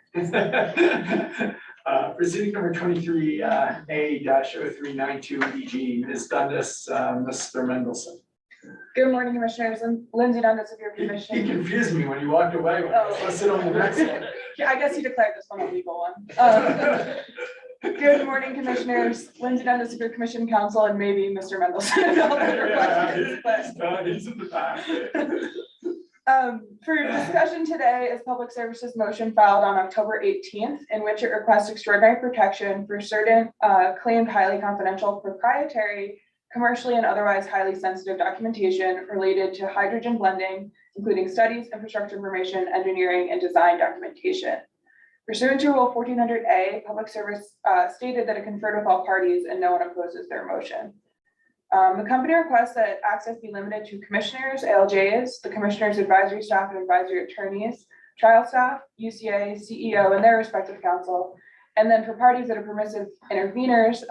Proceeding number 23A-0392 EG, Ms. Dundas, Mr. Mendelson. Good morning, Commissioners. Lindsay Dundas of your He commission. confused me when you walked away when I was supposed to sit on the next one. Yeah, I guess you declared this one a legal one. Good morning, Commissioners. Lindsay Dundas of your commission council, and maybe Mr. Mendelson. He's in the back. For discussion today is Public Services motion filed on October 18th, in which it requests extraordinary protection for certain claimed highly confidential, proprietary, commercially and otherwise highly sensitive documentation related to hydrogen blending, including studies, infrastructure information, engineering, and design documentation. Pursuant to Rule 1400A, Public Service stated that it conferred with all parties and no one opposes their motion. The company requests that access be limited to commissioners, ALJs, the commissioners' advisory staff and advisory attorneys, trial staff, UCA, CEO, and their respective counsel. And then for parties that are permissive interveners,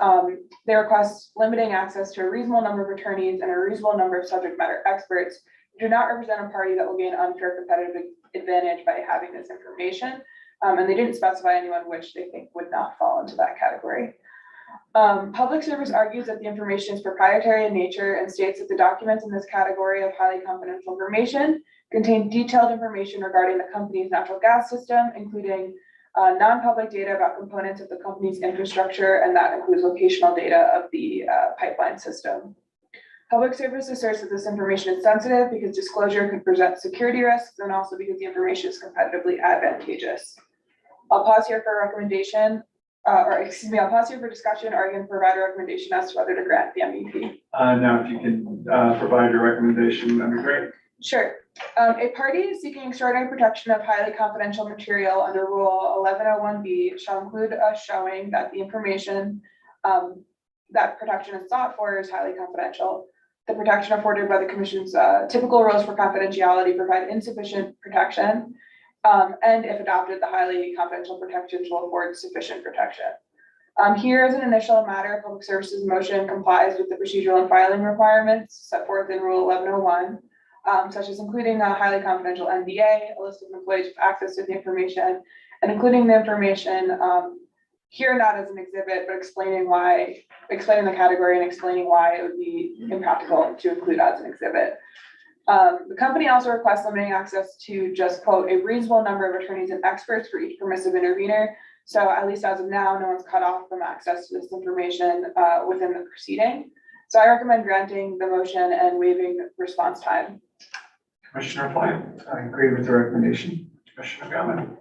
they request limiting access to a reasonable number of attorneys and a reasonable number of subject matter experts who do not represent a party that will gain unfair competitive advantage by having this information. And they didn't specify anyone which they think would not fall into that category. Public Service argues that the information is proprietary in nature and states that the documents in this category of highly confidential information contain detailed information regarding the company's natural gas system, including non-public data about components of the company's infrastructure, and that includes locational data of the pipeline system. Public Service asserts that this information is sensitive because disclosure could present security risks and also because the information is competitively advantageous. I'll pause here for a recommendation, I'll pause here for discussion, or I can provide a recommendation as to whether to grant the MEP. Now, if you can provide your recommendation, that'd be great. Sure. A party seeking extraordinary protection of highly confidential material under Rule 1101B shall include a showing that the information that protection is sought for is highly confidential. The protection afforded by the Commission's typical rules for confidentiality provide insufficient protection. And if adopted, the highly confidential protections will afford sufficient protection. Here, as an initial matter, Public Services motion complies with the procedural and filing requirements set forth in Rule 1101. Such as including a highly confidential NDA, a list of employees with access to the information, and including the information here not as an exhibit, but explaining the category and explaining why it would be impractical to include as an exhibit. The company also requests limiting access to just, quote, a reasonable number of attorneys and experts for each permissive intervener. So at least as of now, no one's cut off from access to this information within the proceeding. So I recommend granting the motion and waiving response time. Commissioner Plant, I agree with the recommendation. Commissioner Gellman.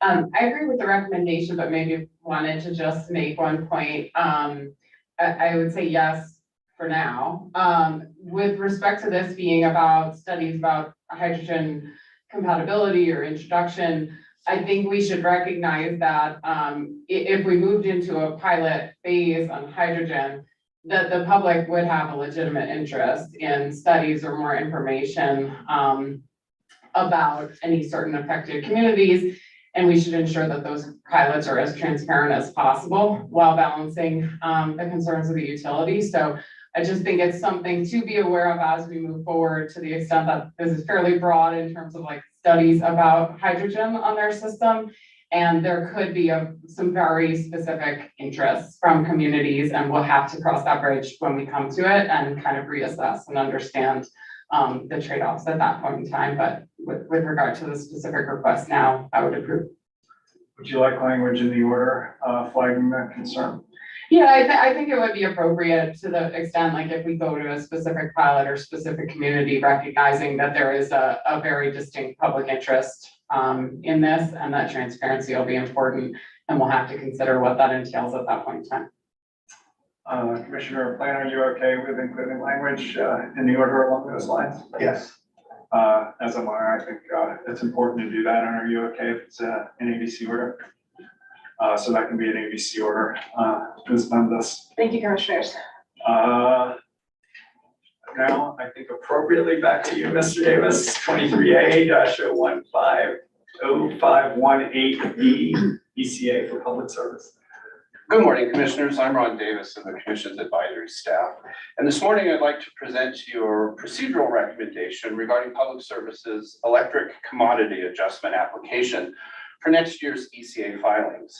I agree with the recommendation, but maybe wanted to just make one point. I would say yes for now. With respect to this being about studies about hydrogen compatibility or introduction, I think we should recognize that if we moved into a pilot phase on hydrogen, that the public would have a legitimate interest in studies or more information about any certain affected communities. And we should ensure that those pilots are as transparent as possible while balancing the concerns of the utility. So I just think it's something to be aware of as we move forward, to the extent that this is fairly broad in terms of like studies about hydrogen on their system. And there could be some very specific interests from communities, and we'll have to cross that bridge when we come to it and kind of reassess and understand the trade-offs at that point in time. But with regard to the specific request now, I would approve. Would you like language in the order flagging that concern? Yeah, I think it would be appropriate to the extent, like if we go to a specific pilot or specific community, recognizing that there is a very distinct public interest in this, and that transparency will be important, and we'll have to consider what that entails at that point in time. Commissioner Plant, are you okay with including language in the order along those lines? Yes. As am I think it's important to do that. And are you okay if it's an ABC order? So that can be an ABC order. Ms. Dundas. Thank you, Commissioners. Now, I think appropriately back to you, Mr. Davis, 23A-0518B, ECA for public service. Good morning, Commissioners. I'm Ron Davis of the Commission's advisory staff. And this morning, I'd like to present to you a procedural recommendation regarding Public Services electric commodity adjustment application for next year's ECA filings.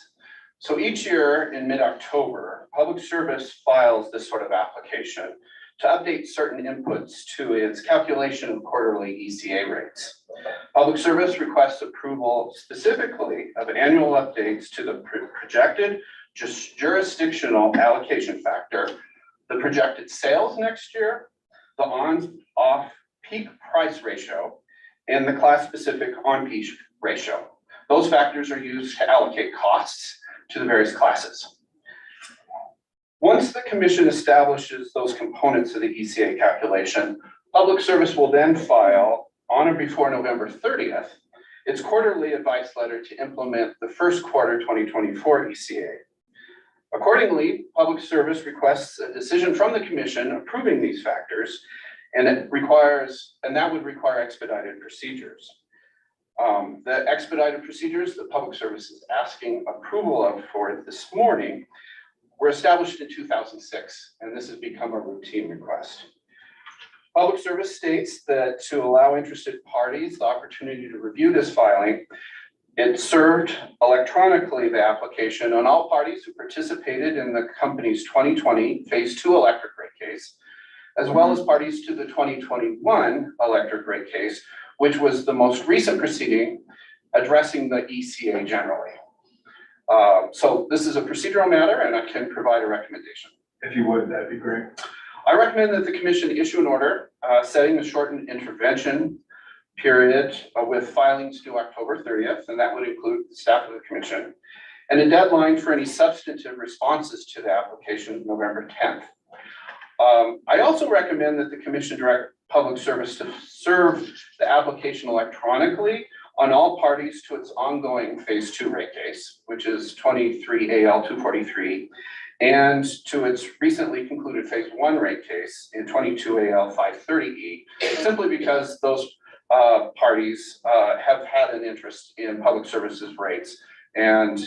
So each year in mid-October, Public Service files this sort of application to update certain inputs to its calculation of quarterly ECA rates. Public Service requests approval specifically of annual updates to the projected jurisdictional allocation factor, the projected sales next year, the on-off peak price ratio, and the class-specific on-peak ratio. Those factors are used to allocate costs to the various classes. Once the Commission establishes those components of the ECA calculation, Public Service will then file on or before November 30th its quarterly advice letter to implement the first quarter 2024 ECA. Accordingly, Public Service requests a decision from the commission approving these factors, and that would require expedited procedures. The expedited procedures that Public Service is asking approval of for this morning were established in 2006, and this has become a routine request. Public Service states that to allow interested parties the opportunity to review this filing, it served electronically the application on all parties who participated in the company's 2020 Phase 2 electric rate case, as well as parties to the 2021 electric rate case, which was the most recent proceeding addressing the ECA generally. So this is a procedural matter, and I can provide a recommendation. If you would, that'd be great. I recommend that the commission issue an order setting a shortened intervention period with filings due October 30th, and that would include the staff of the commission, and a deadline for any substantive responses to the application, November 10th. I also recommend that the commission direct Public Service to serve the application electronically on all parties to its ongoing Phase 2 rate case, which is 23 AL 243, and to its recently concluded Phase 1 rate case in 22 AL 530E, simply because those parties have had an interest in Public Services rates, and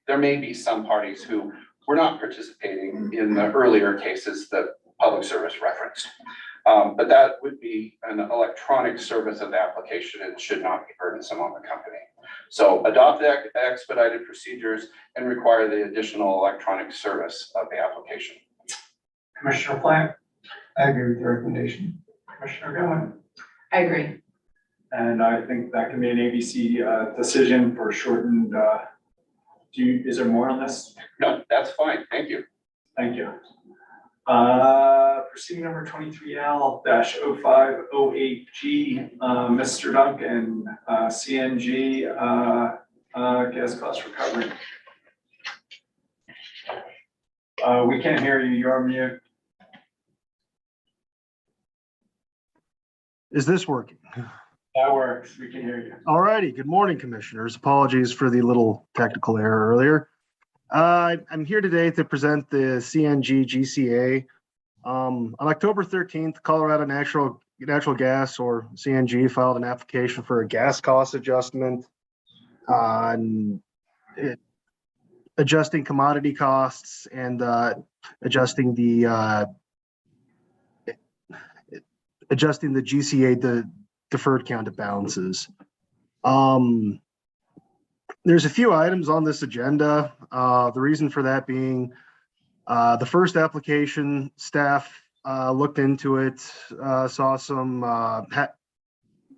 there may be some parties who were not participating in the earlier cases that Public Service referenced. But that would be an electronic service of the application and should not be burdensome on the company. So adopt the expedited procedures and require the additional electronic service of the application. Commissioner Plant, I agree with the recommendation. Commissioner Goodwin, I agree. and I think that can be an ABC decision for shortened, is there more on this? No, that's fine. Thank you. Thank you. Proceeding number 23L-0508G, Mr. Duncan, CNG, gas cost recovery. We can't hear you, you're on mute. Is this working? That works, we can hear you. All righty. Good morning, commissioners. Apologies for the little technical error earlier. I'm here today to present the CNG GCA. On October 13th, Colorado Natural Gas, or CNG, filed an application for a gas cost adjustment on adjusting commodity costs and adjusting the GCA, the deferred counted balances. There's a few items on this agenda. The reason for that being the first application, staff looked into it, saw some,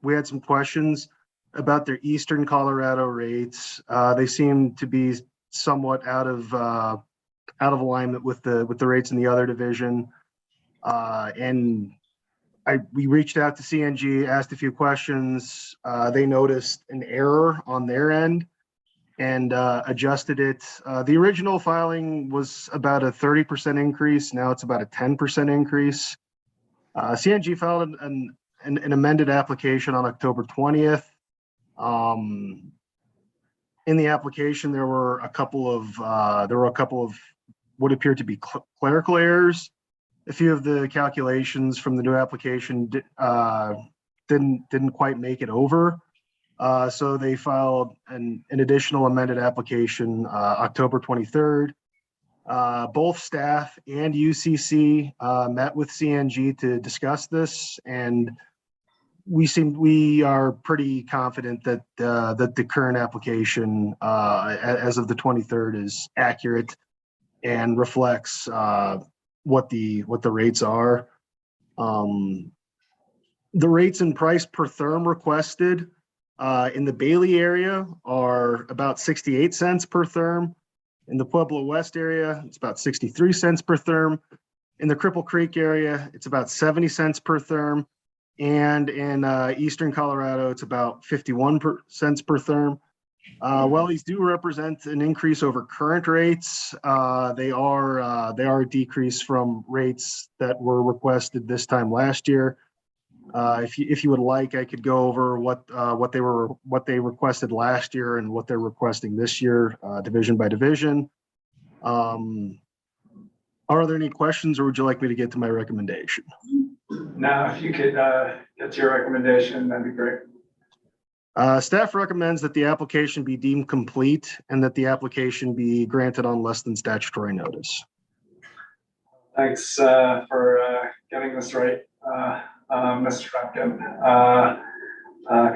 we had some questions about their Eastern Colorado rates. They seem to be somewhat out of alignment with the rates in the other division. And we reached out to CNG, asked a few questions. They noticed an error on their end and adjusted it. The original filing was about a 30% increase. Now it's about a 10% increase. CNG filed an amended application on October 20th. In the application, there were a couple of what appeared to be clerical errors. A few of the calculations from the new application didn't quite make it over. So they filed an additional amended application October 23rd. Both staff and UCC met with CNG to discuss this, and we are pretty confident that the current application as of the 23rd is accurate and reflects what the rates are. The rates and price per therm requested in the Bailey area are about 68 cents per therm. In the Pueblo West area, it's about 63 cents per therm. In the Cripple Creek area, it's about 70 cents per therm. And in Eastern Colorado, it's about 51 cents per therm. While these do represent an increase over current rates, they are a decrease from rates that were requested this time last year. If you would like, I could go over what they requested last year and what they're requesting this year, division by division. Are there any questions or would you like me to get to my recommendation? Now, if you could get to your recommendation, that'd be great. Staff recommends that the application be deemed complete and that the application be granted on less than statutory notice. Thanks for getting this right, Mr. Duncan.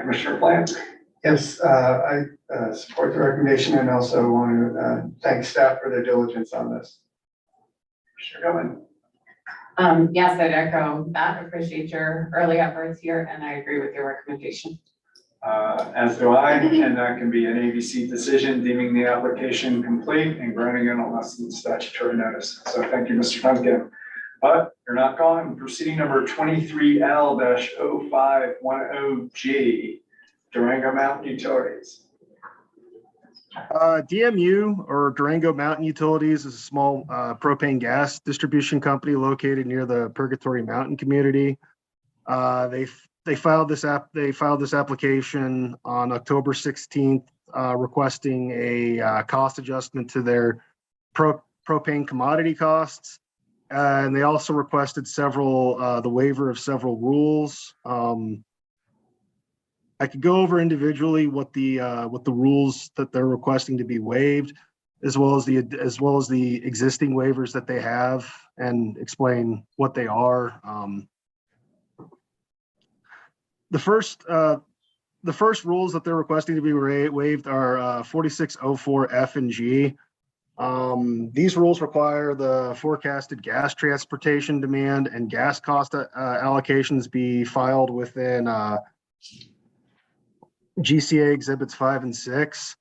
Commissioner Plant? Yes, I support the recommendation and also want to thank staff for their diligence on this. Commissioner Gilman? Yes, I'd echo that. Appreciate your early efforts here, and I agree with your recommendation. As do I, and that can be an ABC decision deeming the application complete and granting it on less than statutory notice. So thank you, Mr. Duncan. But you're not gone. Proceeding number 23L-0510G, Durango Mountain Utilities. DMU, or Durango Mountain Utilities, is a small propane gas distribution company located near the Purgatory Mountain community. They filed this application on October 16th, requesting a cost adjustment to their propane commodity costs. And they also requested the waiver of several rules. I could go over individually what the rules that they're requesting to be waived, as well as the existing waivers that they have, and explain what they are. The first rules that they're requesting to be waived are 4604 F and G. These rules require the forecasted gas transportation demand and gas cost allocations be filed within GCA Exhibits 5 and 6.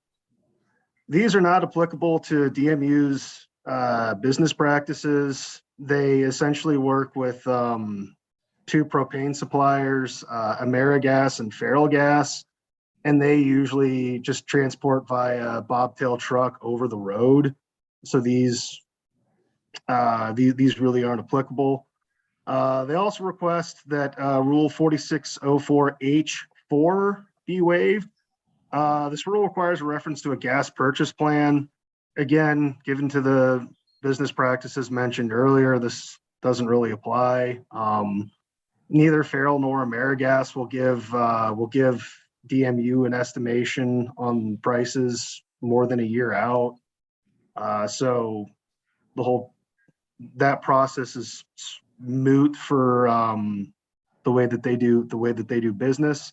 These are not applicable to DMU's business practices. They essentially work with two propane suppliers, AmeriGas and Feral Gas, and they usually just transport via bobtail truck over the road. So these really aren't applicable. They also request that Rule 4604H4 be waived. This rule requires a reference to a gas purchase plan. Again, given to the business practices mentioned earlier, this doesn't really apply. Neither Feral nor AmeriGas will give DMU an estimation on prices more than a year out. So that process is moot for the way that they do business.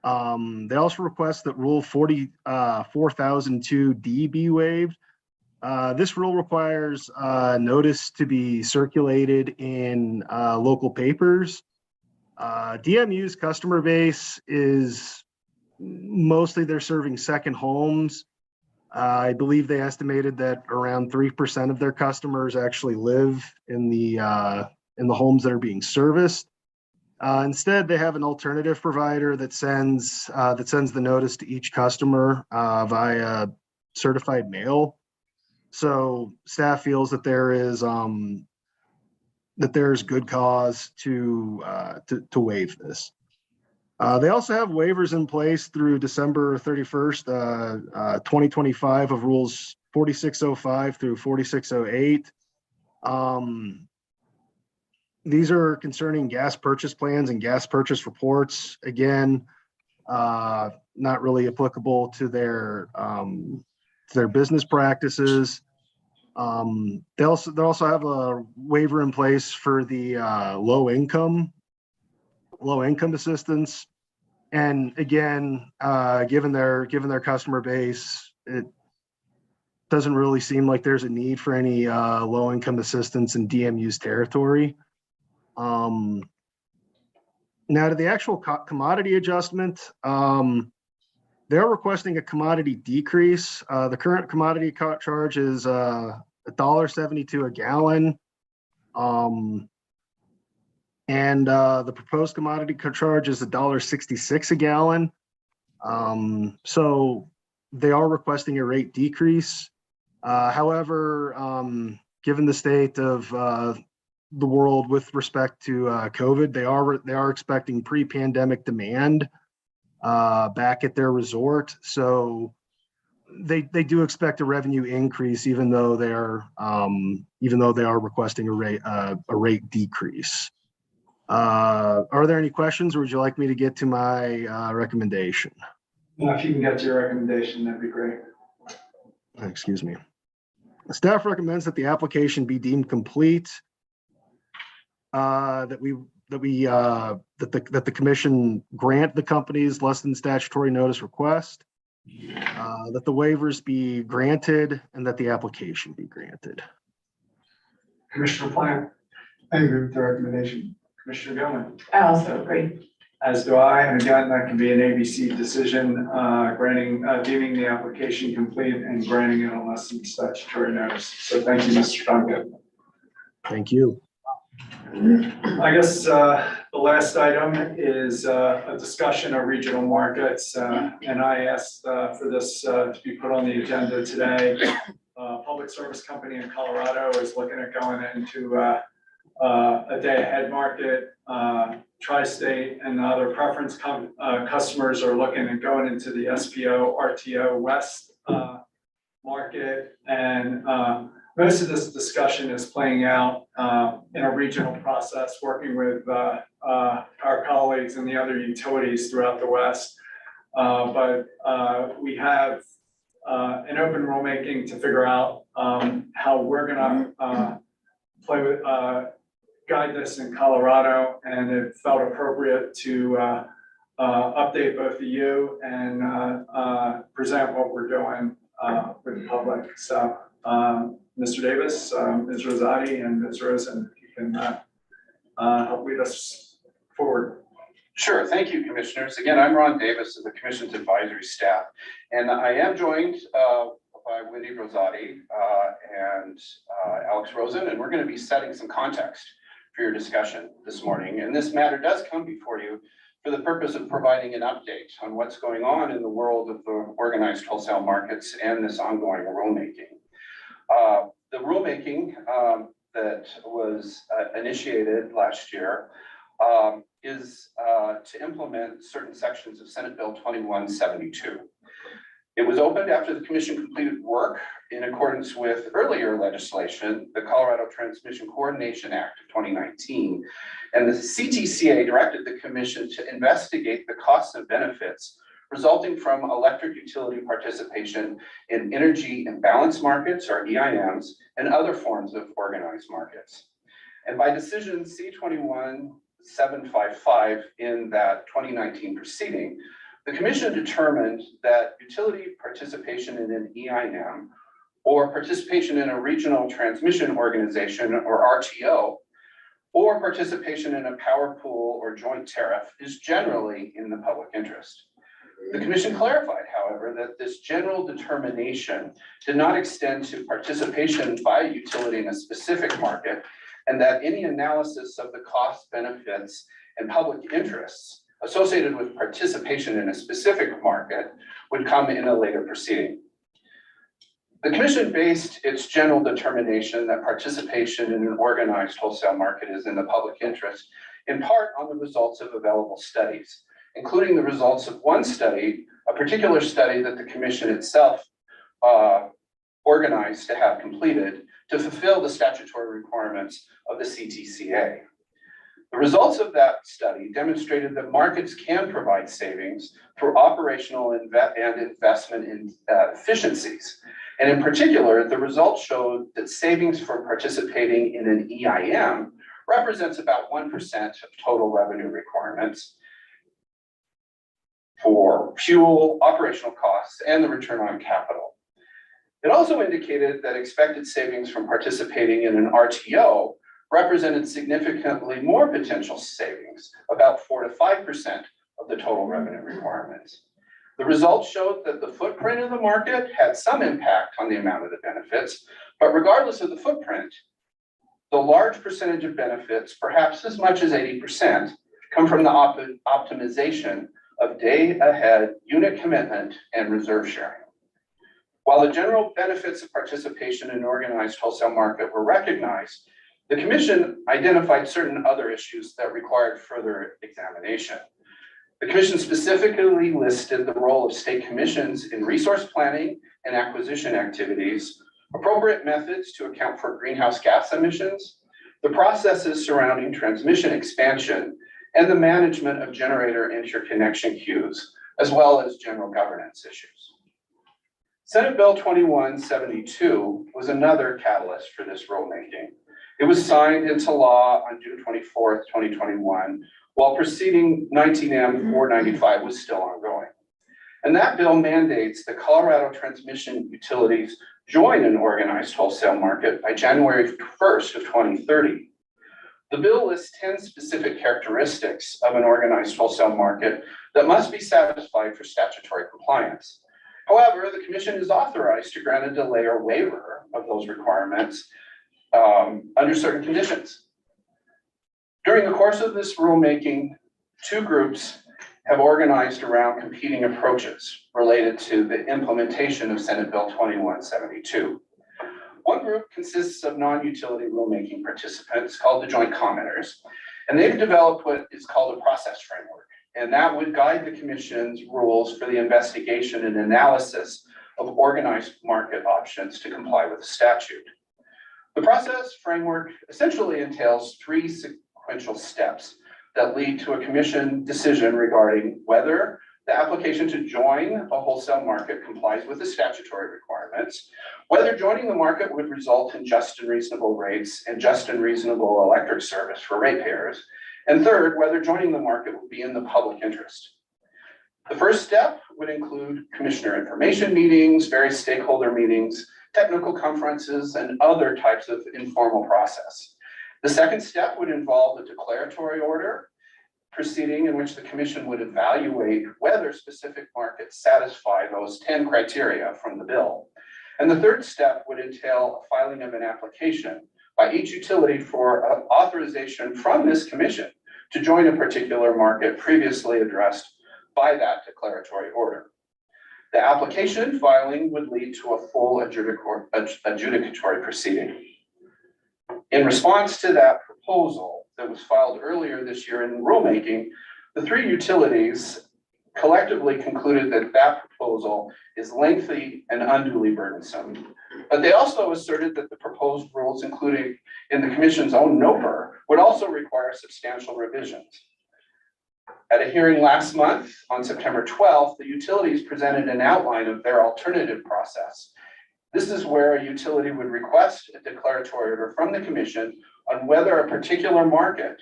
They also request that Rule 4002D be waived. This rule requires notice to be circulated in local papers. DMU's customer base is mostly they're serving second homes. I believe they estimated that around 3% of their customers actually live in the homes that are being serviced. Instead, they have an alternative provider that sends the notice to each customer via certified mail. So staff feels that there is good cause to waive this. They also have waivers in place through December 31st, 2025 of rules 4605 through 4608. These are concerning gas purchase plans and gas purchase reports. Again, not really applicable to their business practices. They also have a waiver in place for the low income assistance. And again, given their customer base, it doesn't really seem like there's a need for any low income assistance in DMU's territory. Now to the actual commodity adjustment, they're requesting a commodity decrease. The current commodity charge is $1.72 a gallon. And the proposed commodity charge is $1.66 a gallon. So they are requesting a rate decrease. However, given the state of the world with respect to COVID, they are expecting pre-pandemic demand back at their resort. So they do expect a revenue increase, even though they are requesting a rate decrease. Are there any questions, or would you like me to get to my recommendation? If you can get to your recommendation, that'd be great. Excuse me. The staff recommends that the application be deemed complete. That the commission grant the company's less than statutory notice request. That the waivers be granted and that the application be granted. Commissioner Plant, I agree with the recommendation. Commissioner Gilman, I also agree. as do I, and again, that can be an ABC decision, deeming the application complete and granting it on less than statutory notice. So thank you, Mr. Duncan. Thank you. I guess the last item is a discussion of regional markets, and I asked for this to be put on the agenda today. Public service company in Colorado is looking at going into a day ahead market. Tri-state and other preference customers are looking at going into the SPO RTO West market, and most of this discussion is playing out in a regional process, working with our colleagues and the other utilities throughout the West. But we have an open rulemaking to figure out how we're gonna play with, guide this in Colorado, and it felt appropriate to update both of you and present what we're doing with the public. So Mr. Davis, Ms. Rosati, and Ms. Rosen, you can help lead us forward. Sure, thank you, commissioners. Again, I'm Ron Davis of the Commission's advisory staff, and I am joined by Wendy Rosati and Alex Rosen, and we're going to be setting some context for your discussion this morning. And this matter does come before you for the purpose of providing an update on what's going on in the world of the organized wholesale markets and this ongoing rulemaking. The rulemaking that was initiated last year is to implement certain sections of Senate Bill 2172. It was opened after the commission completed work in accordance with earlier legislation, the Colorado Transmission Coordination Act of 2019. And the CTCA directed the commission to investigate the costs and benefits resulting from electric utility participation in energy imbalance markets, or EIMs, and other forms of organized markets. And by decision C21755 in that 2019 proceeding, the commission determined that utility participation in an EIM or participation in a regional transmission organization, or RTO, or participation in a power pool or joint tariff is generally in the public interest. The commission clarified, however, that this general determination did not extend to participation by a utility in a specific market, and that any analysis of the cost, benefits, and public interests associated with participation in a specific market would come in a later proceeding. The commission based its general determination that participation in an organized wholesale market is in the public interest in part on the results of available studies, including the results of one study, a particular study that the commission itself organized to have completed to fulfill the statutory requirements of the CTCA. The results of that study demonstrated that markets can provide savings through operational and investment in efficiencies. And in particular, the results showed that savings from participating in an EIM represents about 1% of total revenue requirements for fuel, operational costs, and the return on capital. It also indicated that expected savings from participating in an RTO represented significantly more potential savings, about 4 to 5% of the total revenue requirements. The results showed that the footprint of the market had some impact on the amount of the benefits, but regardless of the footprint, the large percentage of benefits, perhaps as much as 80%, come from the optimization of day ahead unit commitment and reserve sharing. While the general benefits of participation in an organized wholesale market were recognized, the commission identified certain other issues that required further examination. The commission specifically listed the role of state commissions in resource planning and acquisition activities, appropriate methods to account for greenhouse gas emissions, the processes surrounding transmission expansion, and the management of generator interconnection queues, as well as general governance issues. Senate Bill 2172 was another catalyst for this rulemaking. It was signed into law on June 24th, 2021, while proceeding 19M 495 was still ongoing. And that bill mandates that Colorado transmission utilities join an organized wholesale market by January 1st of 2030. The bill lists 10 specific characteristics of an organized wholesale market that must be satisfied for statutory compliance. However, the commission is authorized to grant a delay or waiver of those requirements under certain conditions. During the course of this rulemaking, two groups have organized around competing approaches related to the implementation of Senate Bill 2172. One group consists of non-utility rulemaking participants called the joint commenters, and they've developed what is called a process framework, and that would guide the commission's rules for the investigation and analysis of organized market options to comply with the statute. The process framework essentially entails three sequential steps that lead to a commission decision regarding whether the application to join a wholesale market complies with the statutory requirements, whether joining the market would result in just and reasonable rates and just and reasonable electric service for ratepayers, and third, whether joining the market would be in the public interest. The first step would include commissioner information meetings, various stakeholder meetings, technical conferences, and other types of informal process. The second step would involve a declaratory order proceeding in which the commission would evaluate whether specific markets satisfy those 10 criteria from the bill. And the third step would entail a filing of an application by each utility for authorization from this commission to join a particular market previously addressed by that declaratory order. The application filing would lead to a full adjudicatory proceeding. In response to that proposal that was filed earlier this year in rulemaking, the three utilities collectively concluded that that proposal is lengthy and unduly burdensome. But they also asserted that the proposed rules, including in the commission's own NOPR, would also require substantial revisions. At a hearing last month on September 12th, the utilities presented an outline of their alternative process. This is where a utility would request a declaratory order from the commission on whether a particular market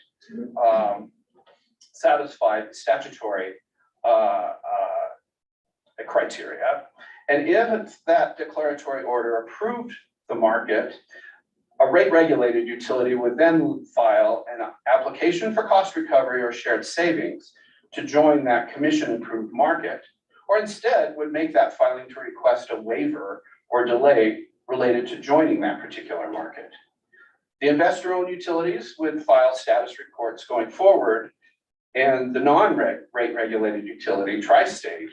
satisfied statutory criteria. And if that declaratory order approved the market, a rate-regulated utility would then file an application for cost recovery or shared savings to join that commission-approved market, or instead would make that filing to request a waiver or delay related to joining that particular market. The investor-owned utilities would file status reports going forward, and the non-rate regulated utility, Tri-State,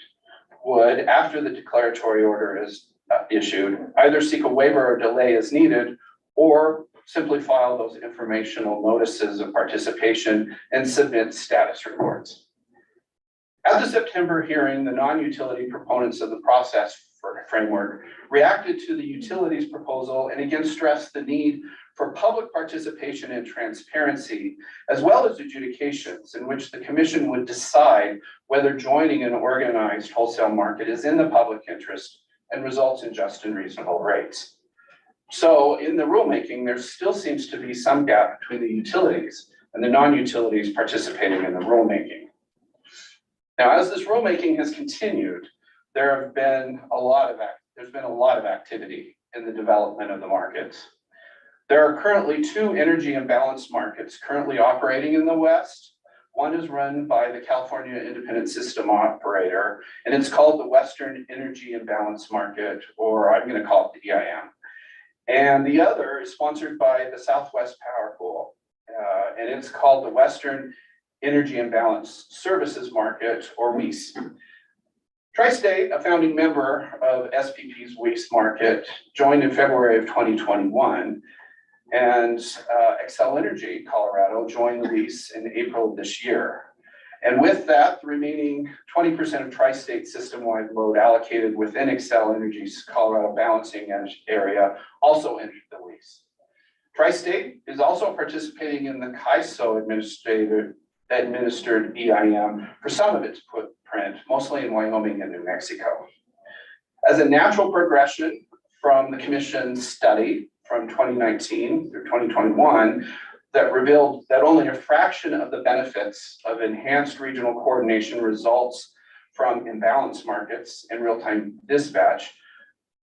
would, after the declaratory order is issued, either seek a waiver or delay as needed, or simply file those informational notices of participation and submit status reports. At the September hearing, the non-utility proponents of the process framework reacted to the utilities proposal and again stressed the need for public participation and transparency, as well as adjudications in which the commission would decide whether joining an organized wholesale market is in the public interest and results in just and reasonable rates. So in the rulemaking, there still seems to be some gap between the utilities and the non-utilities participating in the rulemaking. Now, as this rulemaking has continued, there's been a lot of activity in the development of the markets. There are currently two energy imbalance markets currently operating in the West. One is run by the California Independent System Operator, and it's called the Western Energy Imbalance Market, or I'm going to call it the EIM. And the other is sponsored by the Southwest Power Pool, and it's called the Western Energy Imbalance Services Market, or WEIS. Tri-State, a founding member of SPP's WEIS market, joined in February of 2021, and Xcel Energy Colorado joined the WEIS in April of this year. And with that, the remaining 20% of tri-state system-wide load allocated within Xcel Energy's Colorado balancing area also entered the lease. Tri-state is also participating in the CAISO administered EIM for some of its footprint, mostly in Wyoming and New Mexico. As a natural progression from the commission's study from 2019 through 2021, that revealed that only a fraction of the benefits of enhanced regional coordination results from imbalanced markets and real-time dispatch,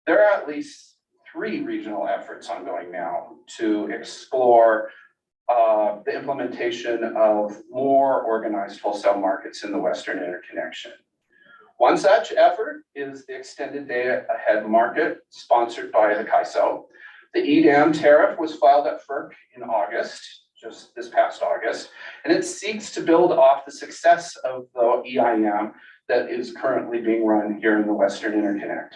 there are at least 3 regional efforts ongoing now to explore the implementation of more organized wholesale markets in the Western Interconnection. One such effort is the extended day ahead market sponsored by the CAISO. The EDAM tariff was filed at FERC in August, just this past August, and it seeks to build off the success of the EIM that is currently being run here in the Western Interconnect.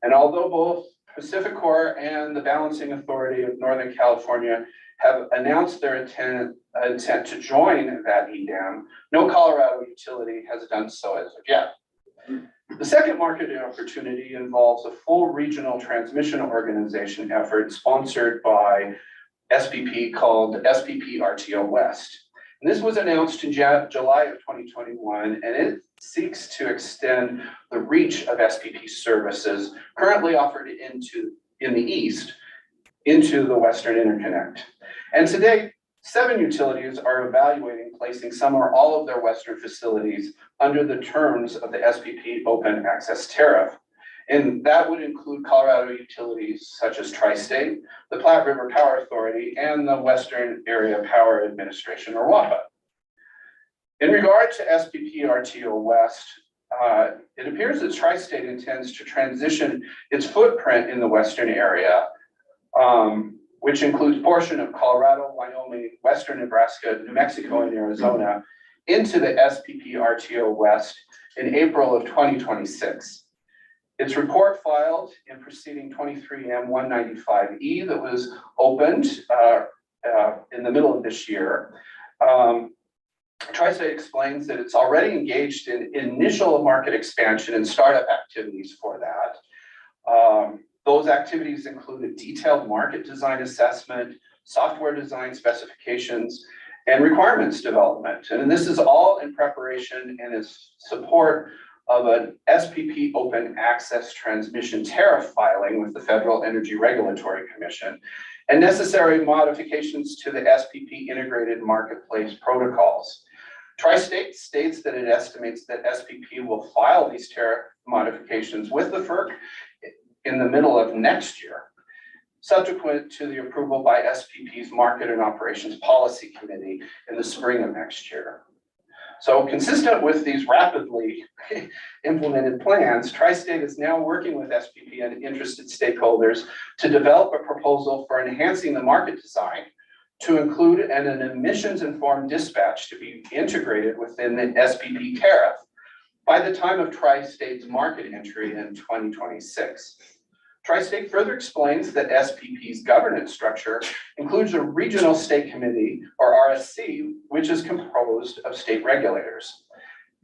And although both PacifiCorp and the Balancing Authority of Northern California have announced their intent to join that EDAM, no Colorado utility has done so as of yet. The second market opportunity involves a full regional transmission organization effort sponsored by SPP called SPP RTO West. And this was announced in July of 2021, and it seeks to extend the reach of SPP services currently offered in the East into the Western Interconnect. And today, 7 utilities are evaluating placing some or all of their Western facilities under the terms of the SPP Open Access Tariff. And that would include Colorado utilities such as Tri-State, the Platte River Power Authority, and the Western Area Power Administration, or WAPA. In regard to SPP RTO West, it appears that Tri-State intends to transition its footprint in the Western area, which includes a portion of Colorado, Wyoming, Western Nebraska, New Mexico, and Arizona, into the SPP RTO West in April of 2026. Its report filed in proceeding 23M 195E that was opened in the middle of this year. Tri-State explains that it's already engaged in initial market expansion and startup activities for that. Those activities include a detailed market design assessment, software design specifications, and requirements development. And this is all in preparation and is support of an SPP Open Access Transmission Tariff filing with the Federal Energy Regulatory Commission and necessary modifications to the SPP Integrated Marketplace protocols. Tri-State states that it estimates that SPP will file these tariff modifications with the FERC in the middle of next year, subsequent to the approval by SPP's Market and Operations Policy Committee in the spring of next year. So consistent with these rapidly implemented plans, Tri-State is now working with SPP and interested stakeholders to develop a proposal for enhancing the market design to include an emissions-informed dispatch to be integrated within the SPP tariff by the time of Tri-State's market entry in 2026. Tri-State further explains that SPP's governance structure includes a regional state committee, or RSC, which is composed of state regulators.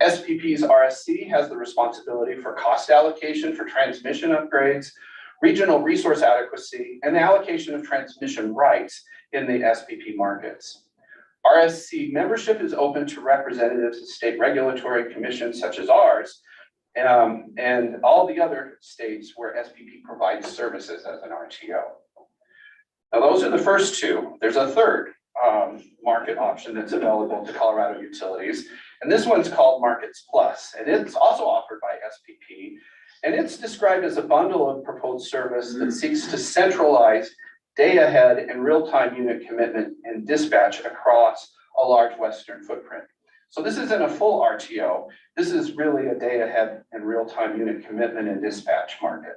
SPP's RSC has the responsibility for cost allocation for transmission upgrades, regional resource adequacy, and the allocation of transmission rights in the SPP markets. RSC membership is open to representatives of state regulatory commissions such as ours, and all the other states where SPP provides services as an RTO. Now, those are the first 2. There's a third market option that's available to Colorado utilities, and this one's called Markets Plus, and it's also offered by SPP, and it's described as a bundle of proposed service that seeks to centralize day-ahead and real-time unit commitment and dispatch across a large Western footprint. So this isn't a full RTO. This is really a day-ahead and real-time unit commitment and dispatch market.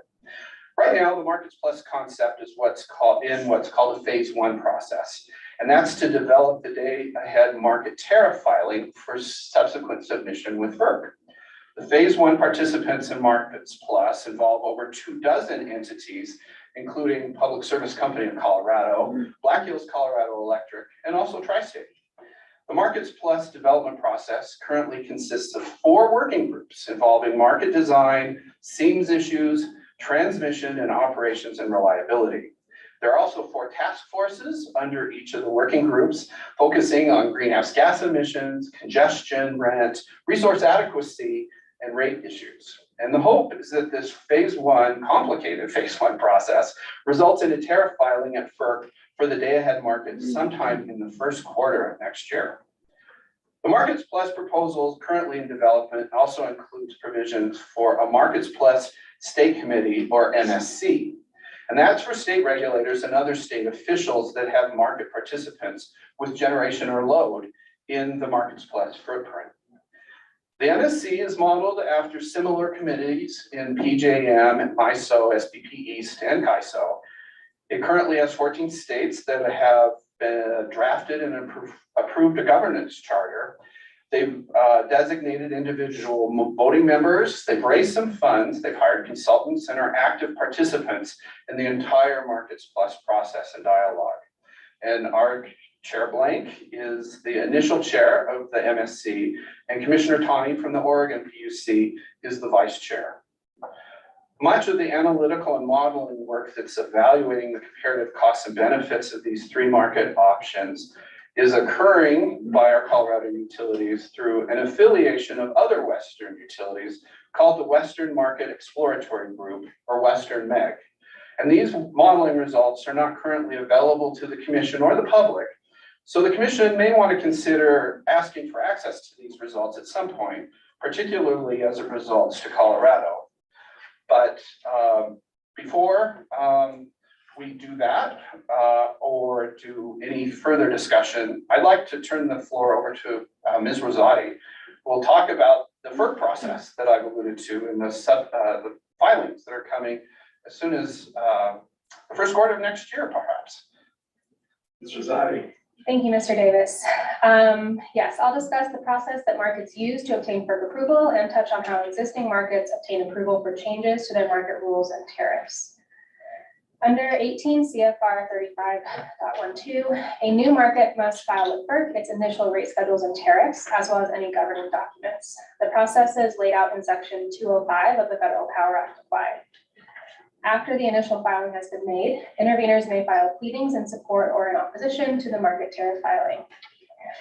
Right now, the Markets Plus concept is what's called a phase 1 process, and that's to develop the day-ahead market tariff filing for subsequent submission with FERC. The phase 1 participants in Markets Plus involve over 24 entities, including Public Service Company of Colorado, Black Hills Colorado Electric, and also Tri-State. The Markets Plus development process currently consists of 4 working groups involving market design, seams issues, transmission and operations and reliability. There are also 4 task forces under each of the working groups focusing on greenhouse gas emissions, congestion, rent, resource adequacy, and rate issues. And the hope is that this complicated phase 1 process results in a tariff filing at FERC for the day-ahead market sometime in the first quarter of next year. The Markets Plus proposal currently in development also includes provisions for a Markets Plus State Committee, or MSC. And that's for state regulators and other state officials that have market participants with generation or load in the Markets Plus footprint. The MSC is modeled after similar committees in PJM, ISO, SPP East, and CAISO. It currently has 14 states that have been drafted and approved a governance charter. They've designated individual voting members, they've raised some funds, they've hired consultants, and are active participants in the entire Markets Plus process and dialogue. And our Chair Blank is the initial chair of the MSC, and Commissioner Tawney from the Oregon PUC is the vice chair. Much of the analytical and modeling work that's evaluating the comparative costs and benefits of these 3 market options is occurring by our Colorado utilities through an affiliation of other Western utilities called the Western Market Exploratory Group, or Western MEG. And these modeling results are not currently available to the Commission or the public. So the Commission may want to consider asking for access to these results at some point, particularly as it results to Colorado. But before we do that or do any further discussion, I'd like to turn the floor over to Ms. Rosati. We'll talk about the FERC process that I've alluded to and the filings that are coming as soon as the first quarter of next year, perhaps. Ms. Rosati. Thank you, Mr. Davis. Yes, I'll discuss the process that markets use to obtain FERC approval and touch on how existing markets obtain approval for changes to their market rules and tariffs. Under 18 CFR 35.12, a new market must file with FERC its initial rate schedules and tariffs, as well as any governing documents. The process is laid out in Section 205 of the Federal Power Act apply. After the initial filing has been made, interveners may file pleadings in support or in opposition to the market tariff filing.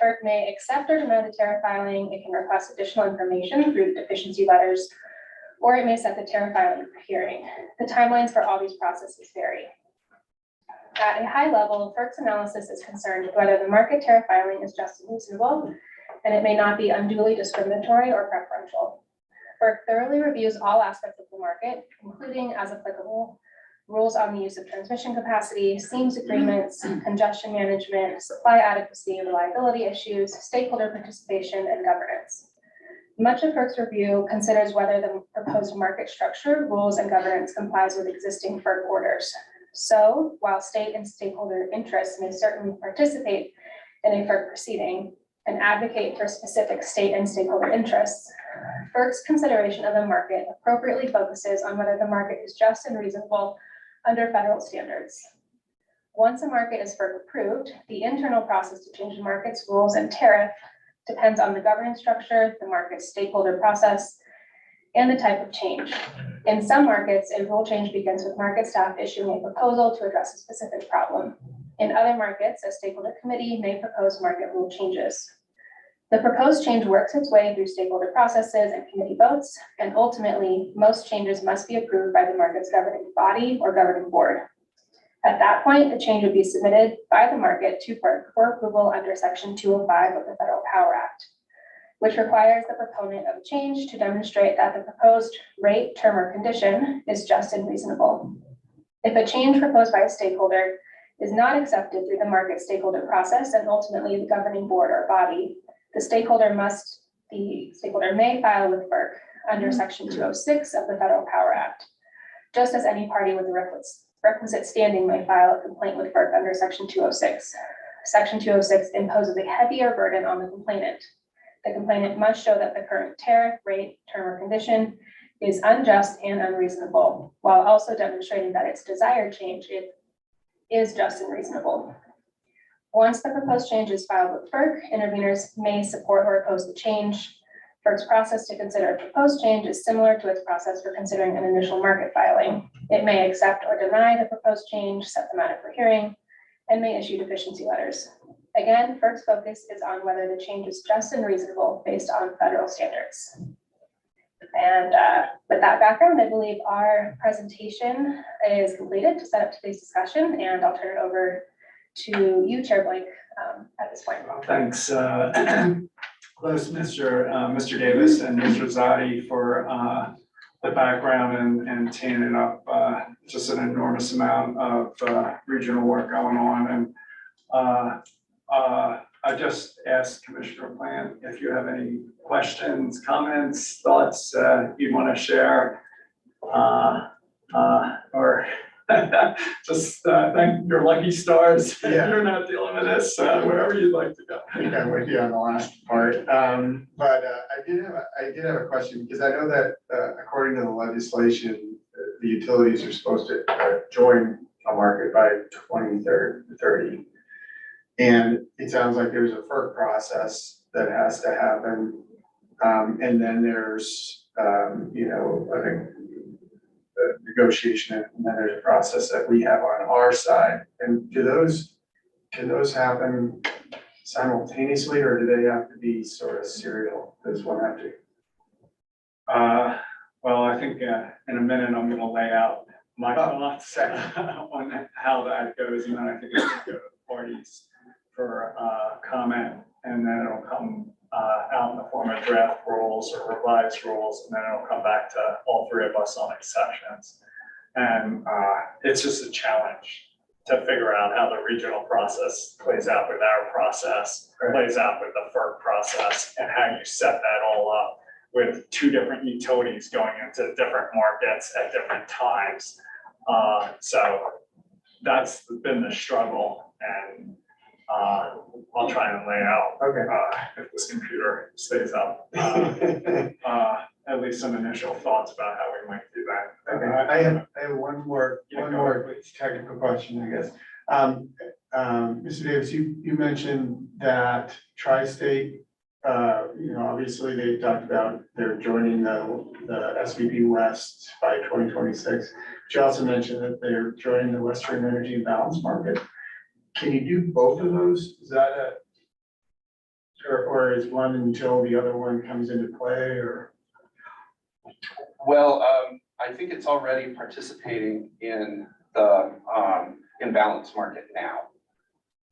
FERC may accept or deny the tariff filing. It can request additional information through deficiency letters, or it may set the tariff filing for hearing. The timelines for all these processes vary. At a high level, FERC's analysis is concerned with whether the market tariff filing is just and reasonable, and it may not be unduly discriminatory or preferential. FERC thoroughly reviews all aspects of the market, including, as applicable, rules on the use of transmission capacity, seams agreements, congestion management, supply adequacy, reliability issues, stakeholder participation, and governance. Much of FERC's review considers whether the proposed market structure, rules, and governance complies with existing FERC orders. So, while state and stakeholder interests may certainly participate in a FERC proceeding and advocate for specific state and stakeholder interests, FERC's consideration of the market appropriately focuses on whether the market is just and reasonable under federal standards. Once a market is FERC approved, the internal process to change the market's rules and tariff depends on the governance structure, the market's stakeholder process, and the type of change. In some markets, a rule change begins with market staff issuing a proposal to address a specific problem. In other markets, a stakeholder committee may propose market rule changes. The proposed change works its way through stakeholder processes and committee votes, and ultimately, most changes must be approved by the market's governing body or governing board. At that point, the change would be submitted by the market to FERC for approval under Section 205 of the Federal Power Act, which requires the proponent of a change to demonstrate that the proposed rate, term, or condition is just and reasonable. If a change proposed by a stakeholder is not accepted through the market stakeholder process and ultimately the governing board or body, the stakeholder may file with FERC under Section 206 of the Federal Power Act, just as any party with the requisite standing may file a complaint with FERC under Section 206. Section 206 imposes a heavier burden on the complainant. The complainant must show that the current tariff, rate, term, or condition is unjust and unreasonable, while also demonstrating that its desired change is just and reasonable. Once the proposed change is filed with FERC, interveners may support or oppose the change. FERC's process to consider a proposed change is similar to its process for considering an initial market filing. It may accept or deny the proposed change, set the matter for hearing, and may issue deficiency letters. Again, FERC's focus is on whether the change is just and reasonable based on federal standards. And with that background, I believe our presentation is completed to set up today's discussion, and I'll turn it over to you, Chair Blank, at this point. Thanks, both Mr. Davis and Ms. Rosati for the background and teeing it up. Just an enormous amount of regional work going on. And I just asked Commissioner Plant if you have any questions, comments, thoughts you want to share, or just thank your lucky stars. Yeah. You're not dealing with this, wherever you'd like to go. I think I'm with you on the last part. But I did have a question, because I know that according to the legislation, the utilities are supposed to join a market by 2030. And it sounds like there's a FERC process that has to happen. And then there's, I think the negotiation, and then there's a process that we have on our side. And can those happen simultaneously, or do they have to be sort of serial? Does one have to? Well, I think in a minute, I'm gonna lay out my thoughts on how that goes, and then I think it's gonna go to the parties for comment, and then it'll come out in the form of draft rules or revised rules, and then it'll come back to all three of us on exceptions. And it's just a challenge to figure out how the regional process plays out with our process, plays out with the FERC process, and how you set that all up with two different utilities going into different markets at different times. So that's been the struggle, and I'll try and lay out, if this computer stays up, at least some initial thoughts about how we might do that. Okay, I have one more technical question, I guess. Mr. Davis, you mentioned that Tri-State, obviously they talked about they're joining the SVP West by 2026. But you also mentioned that they're joining the Western Energy Imbalance Market. Can you do both of those? Is that or is one until the other one comes into play, or? Well, I think it's already participating in the imbalance market now.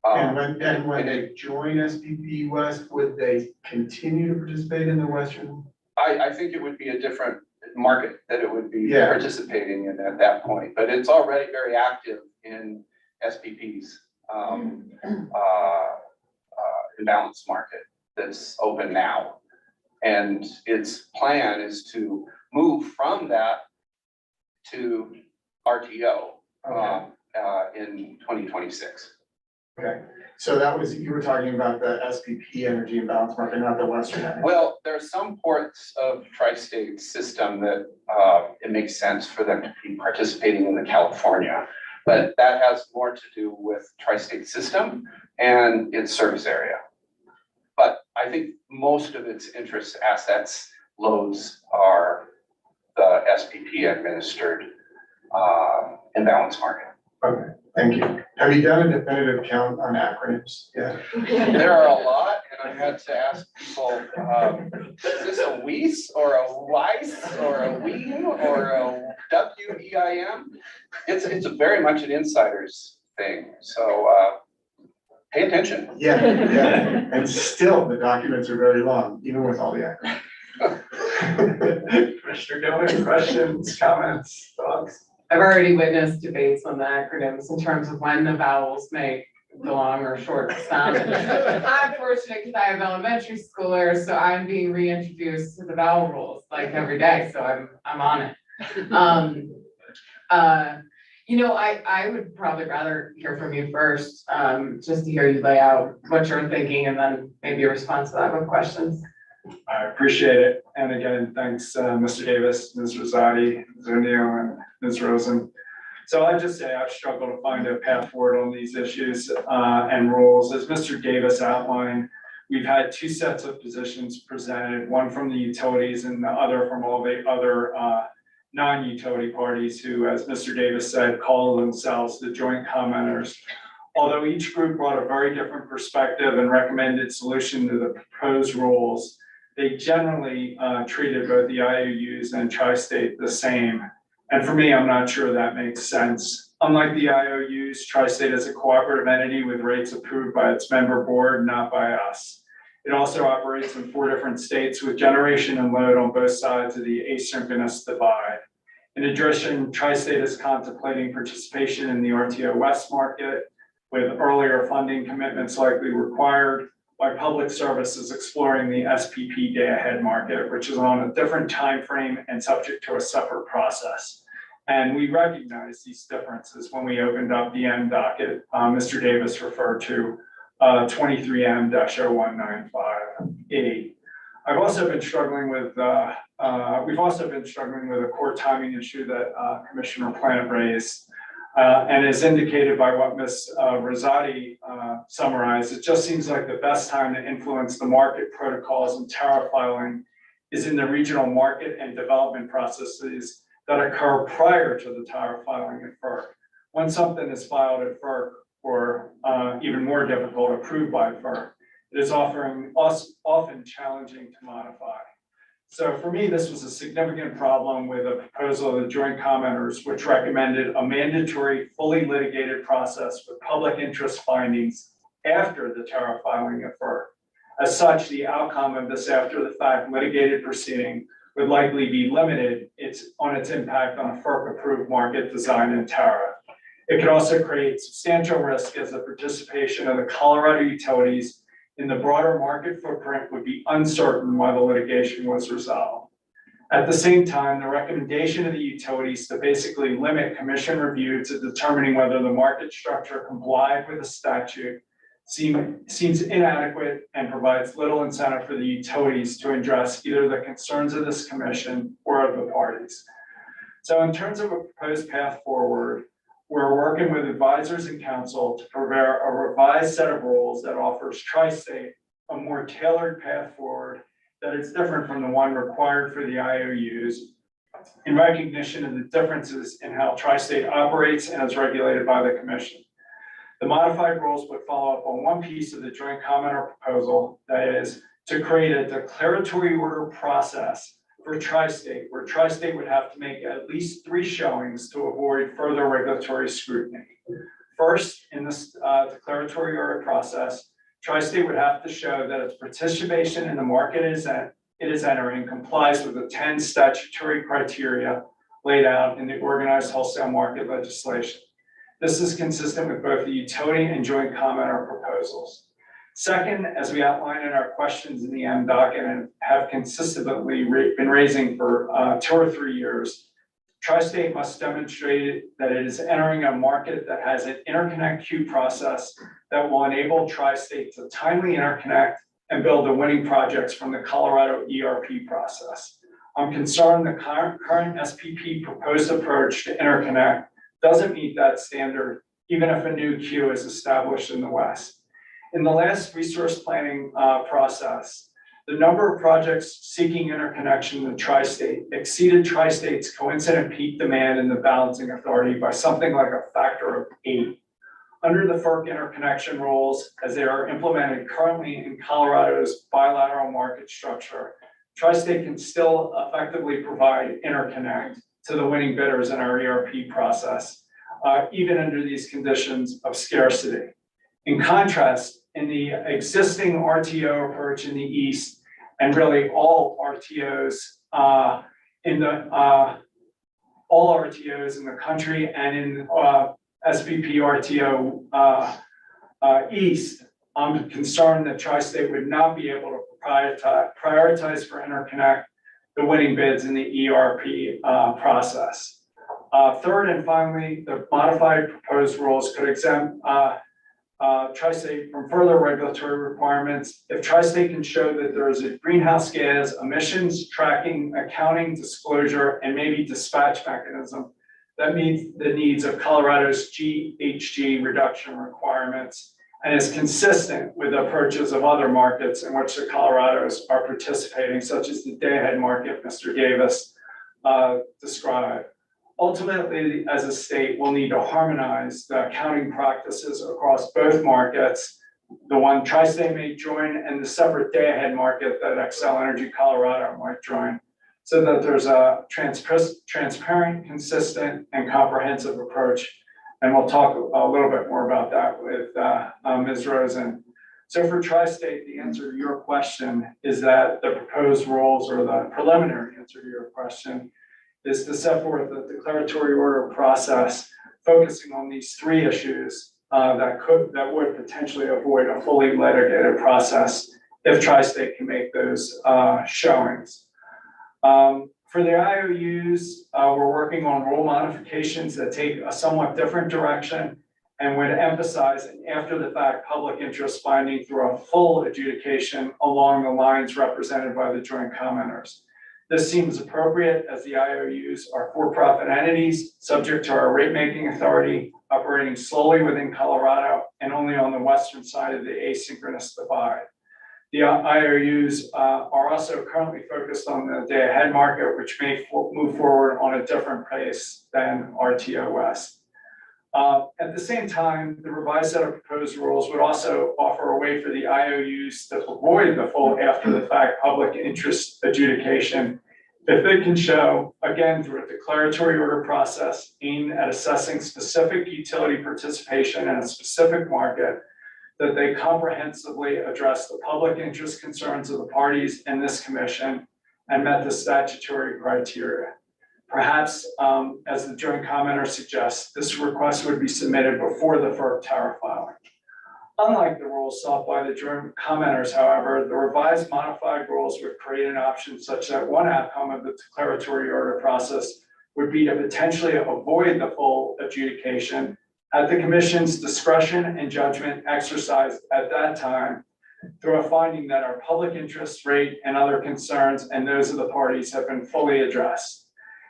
And when they join SPP West, would they continue to participate in the Western? I think it would be a different market that it would be participating in at that point, but it's already very active in SPP's imbalance market that's open now. And its plan is to move from that to RTO in 2026. Okay, so that was, you were talking about the SPP energy imbalance market, not the Western energy. Well, there are some ports of Tri-State system that it makes sense for them to be participating in the California, but that has more to do with Tri-State system and its service area. But I think most of its interest assets loads are the SPP administered imbalance market. Okay, thank you. Have you done a definitive count on acronyms yet? There are a lot, and I had to ask people, is this a WEIS or a WISE or a WEAM or a WEIM? It's a very much an insider's thing, so pay attention. Yeah, and still the documents are very long, even with all the acronyms. Commissioner Gilman, questions, comments, thoughts? I've already witnessed debates on the acronyms in terms of when the vowels make the long or short sound. I'm fortunate because I have elementary schoolers, so I'm being reintroduced to the vowel rules like every day, so I'm on it. I would probably rather hear from you first, just to hear you lay out what you're thinking, and then maybe a response to that with questions. I appreciate it. And again, thanks, Mr. Davis, Ms. Rosati, Ms. O'Neill, and Ms. Rosen. So I just say I've struggled to find a path forward on these issues and rules. As Mr. Davis outlined, we've had two sets of positions presented, one from the utilities and the other from all the other non-utility parties who, as Mr. Davis said, call themselves the joint commenters. Although each group brought a very different perspective and recommended solution to the proposed rules, they generally treated both the IOUs and Tri-State the same. And for me, I'm not sure that makes sense. Unlike the IOUs, Tri-State is a cooperative entity with rates approved by its member board, not by us. It also operates in 4 different states with generation and load on both sides of the asynchronous divide. In addition, Tri-State is contemplating participation in the RTO West market with earlier funding commitments likely required, while Public Service is exploring the SPP day-ahead market, which is on a different time frame and subject to a separate process. And we recognize these differences when we opened up the M docket. Mr. Davis referred to 23M-0195E. I've also been struggling with, we've also been struggling with a court timing issue that Commissioner Plant raised. And as indicated by what Ms. Rosati summarized, it just seems like the best time to influence the market protocols and tariff filing is in the regional market and development processes that occur prior to the tariff filing at FERC. When something is filed at FERC, or even more difficult, approved by FERC, it is often challenging to modify. So for me, this was a significant problem with a proposal of the joint commenters, which recommended a mandatory, fully litigated process with public interest findings after the tariff filing at FERC. As such, the outcome of this after the fact litigated proceeding would likely be limited on its impact on a FERC-approved market design and tariff. It could also create substantial risk as the participation of the Colorado utilities in the broader market footprint would be uncertain while the litigation was resolved. At the same time, the recommendation of the utilities to basically limit commission review to determining whether the market structure complied with the statute seems inadequate and provides little incentive for the utilities to address either the concerns of this commission or of the parties. So in terms of a proposed path forward, we're working with advisors and counsel to prepare a revised set of rules that offers Tri-State a more tailored path forward that is different from the one required for the IOUs in recognition of the differences in how Tri-State operates and is regulated by the commission. The modified rules would follow up on one piece of the joint commenter proposal, that is to create a declaratory order process for Tri-State, where Tri-State would have to make at least 3 showings to avoid further regulatory scrutiny. First, in this declaratory order process, Tri-State would have to show that its participation in the market it is entering complies with the 10 statutory criteria laid out in the organized wholesale market legislation. This is consistent with both the utility and joint commenter proposals. Second, as we outlined in our questions in the M docket and have consistently been raising for 2 or 3 years, Tri-State must demonstrate that it is entering a market that has an interconnect queue process that will enable Tri-State to timely interconnect and build the winning projects from the Colorado ERP process. I'm concerned the current SPP proposed approach to interconnect doesn't meet that standard, even if a new queue is established in the West. In the last resource planning process, the number of projects seeking interconnection in Tri-State exceeded Tri-State's coincident peak demand in the balancing authority by something like a factor of 8. Under the FERC interconnection rules, as they are implemented currently in Colorado's bilateral market structure, Tri-State can still effectively provide interconnect to the winning bidders in our ERP process, even under these conditions of scarcity. In contrast, in the existing RTO approach in the East, and really all RTOs in the country and in SPP RTO East, I'm concerned that Tri-State would not be able to prioritize for interconnect the winning bids in the ERP process. Third and finally, the modified proposed rules could exempt Tri-State from further regulatory requirements if Tri-State can show that there is a greenhouse gas emissions tracking, accounting, disclosure, and maybe dispatch mechanism that meets the needs of Colorado's GHG reduction requirements and is consistent with approaches of other markets in which the Colorados are participating, such as the day-ahead market Mr. Davis described. Ultimately, as a state, we'll need to harmonize the accounting practices across both markets, the one Tri-State may join and the separate day-ahead market that Xcel Energy Colorado might join, so that there's a transparent, consistent, and comprehensive approach. And we'll talk a little bit more about that with Ms. Rosen. So for Tri-State, the answer to your question is that the proposed rules, or the preliminary answer to your question, is to set forth a declaratory order process focusing on these three issues that would potentially avoid a fully litigated process if Tri-State can make those showings. For the IOUs, we're working on rule modifications that take a somewhat different direction and would emphasize an after-the-fact public interest finding through a full adjudication along the lines represented by the joint commenters. This seems appropriate as the IOUs are for-profit entities subject to our rate-making authority, operating solely within Colorado and only on the western side of the asynchronous divide. The IOUs are also currently focused on the day-ahead market, which may move forward on a different pace than RTO West. At the same time, the revised set of proposed rules would also offer a way for the IOUs to avoid the full after-the-fact public interest adjudication if they can show, again, through a declaratory order process aimed at assessing specific utility participation in a specific market, that they comprehensively address the public interest concerns of the parties in this commission and met the statutory criteria. Perhaps, as the joint commenter suggests, this request would be submitted before the FERC tariff filing. Unlike the rules sought by the joint commenters, however, the revised modified rules would create an option such that one outcome of the declaratory order process would be to potentially avoid the full adjudication at the commission's discretion and judgment exercised at that time through a finding that our public interest rate and other concerns and those of the parties have been fully addressed.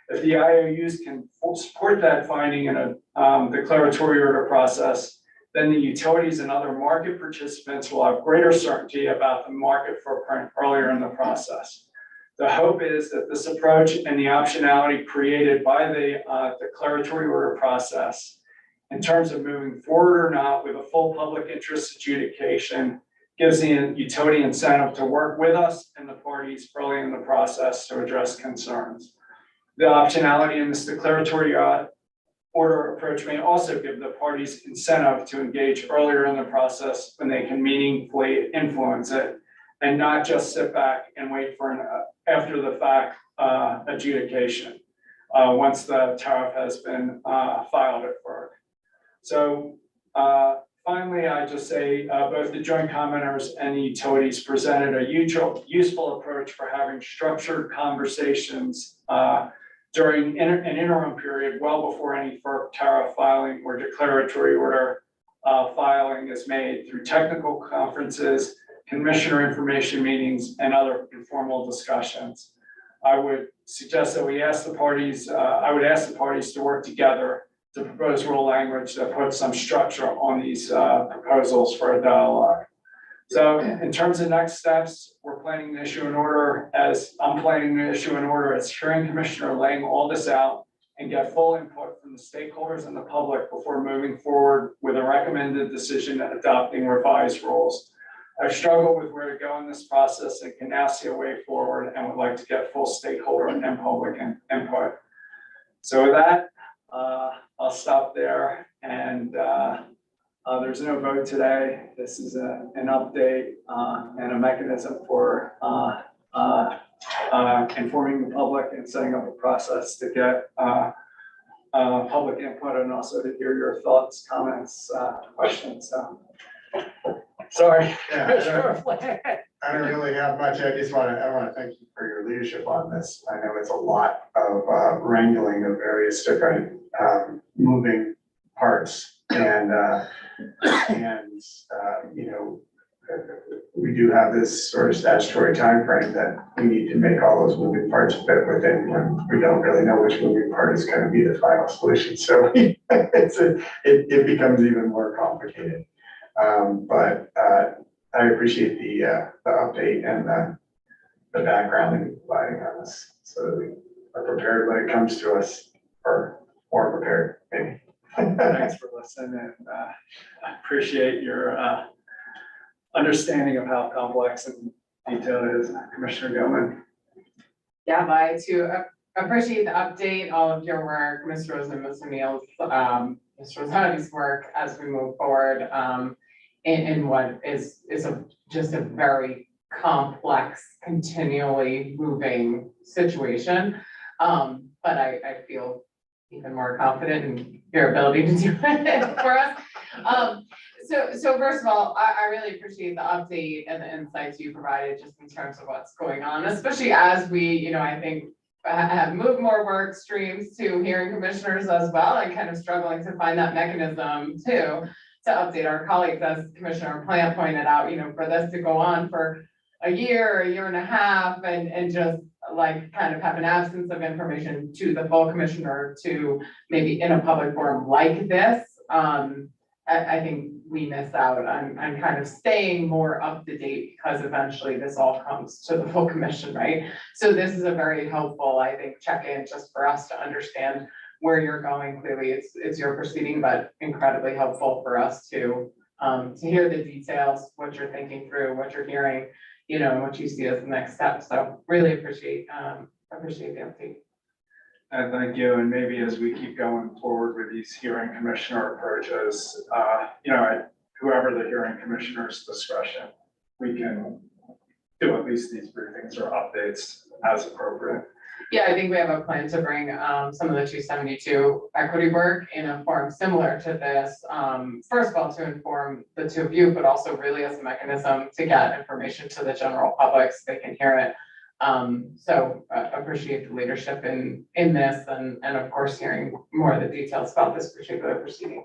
If the IOUs can support that finding in a declaratory order process, then the utilities and other market participants will have greater certainty about the market footprint earlier in the process. The hope is that this approach and the optionality created by the declaratory order process in terms of moving forward or not with a full public interest adjudication gives the utility incentive to work with us and the parties early in the process to address concerns. The optionality in this declaratory order approach may also give the parties incentive to engage earlier in the process when they can meaningfully influence it and not just sit back and wait for an after the fact adjudication once the tariff has been filed at FERC. So finally, I just say both the joint commenters and the utilities presented a useful approach for having structured conversations during an interim period well before any FERC tariff filing or declaratory order filing is made through technical conferences, commissioner information meetings, and other informal discussions. I would suggest that we ask the parties, I would ask the parties to work together to propose rule language that puts some structure on these proposals for a dialogue. So in terms of next steps, we're planning to issue an order as hearing commissioner, laying all this out and get full input from the stakeholders and the public before moving forward with a recommended decision adopting revised rules. I've struggled with where to go in this process and can now see a way forward and would like to get full stakeholder and public input. So with that, I'll stop there, and there's no vote today. This is an update and a mechanism for informing the public and setting up a process to get public input and also to hear your thoughts, comments, questions. So, sorry. Yeah, I don't really have much. I want to thank you for your leadership on this. I know it's a lot of wrangling of various different moving parts and you know, we do have this sort of statutory timeframe that we need to make all those moving parts fit within when we don't really know which moving part is gonna be the final solution. So it becomes even more complicated. But I appreciate the update and the background that you're providing on this, so that we are prepared when it comes to us, or more prepared, maybe. Thanks for listening, and I appreciate your understanding of how complex and detailed it is, Commissioner Gilman. Yeah, I too appreciate the update, all of your work, Ms. Rose and Ms. O'Neill's, Ms. Rosati's work as we move forward in what is just a very complex, continually moving situation. But I feel even more confident in your ability to do it for us. So first of all, I really appreciate the update and the insights you provided just in terms of what's going on, especially as we, I think have moved more work streams to hearing commissioners as well, and kind of struggling to find that mechanism too, to update our colleagues, as Commissioner Plant pointed out, for this to go on for a year and a half, and just like kind of have an absence of information to the full commissioner to maybe in a public forum like this. I think we miss out on kind of staying more up to date, because eventually this all comes to the full commission, right? So this is a very helpful, I think, check-in just for us to understand where you're going. Clearly it's your proceeding, but incredibly helpful for us to hear the details, what you're thinking through, what you're hearing, and what you see as the next step. So really appreciate the update. And thank you, and maybe as we keep going forward with these hearing commissioner approaches, whoever the hearing commissioner's discretion, we can do at least these briefings or updates as appropriate. Yeah, I think we have a plan to bring some of the 272 equity work in a form similar to this. First of all, to inform the two of you, but also really as a mechanism to get information to the general public so they can hear it. So appreciate the leadership in this, and of course hearing more of the details about this particular proceeding.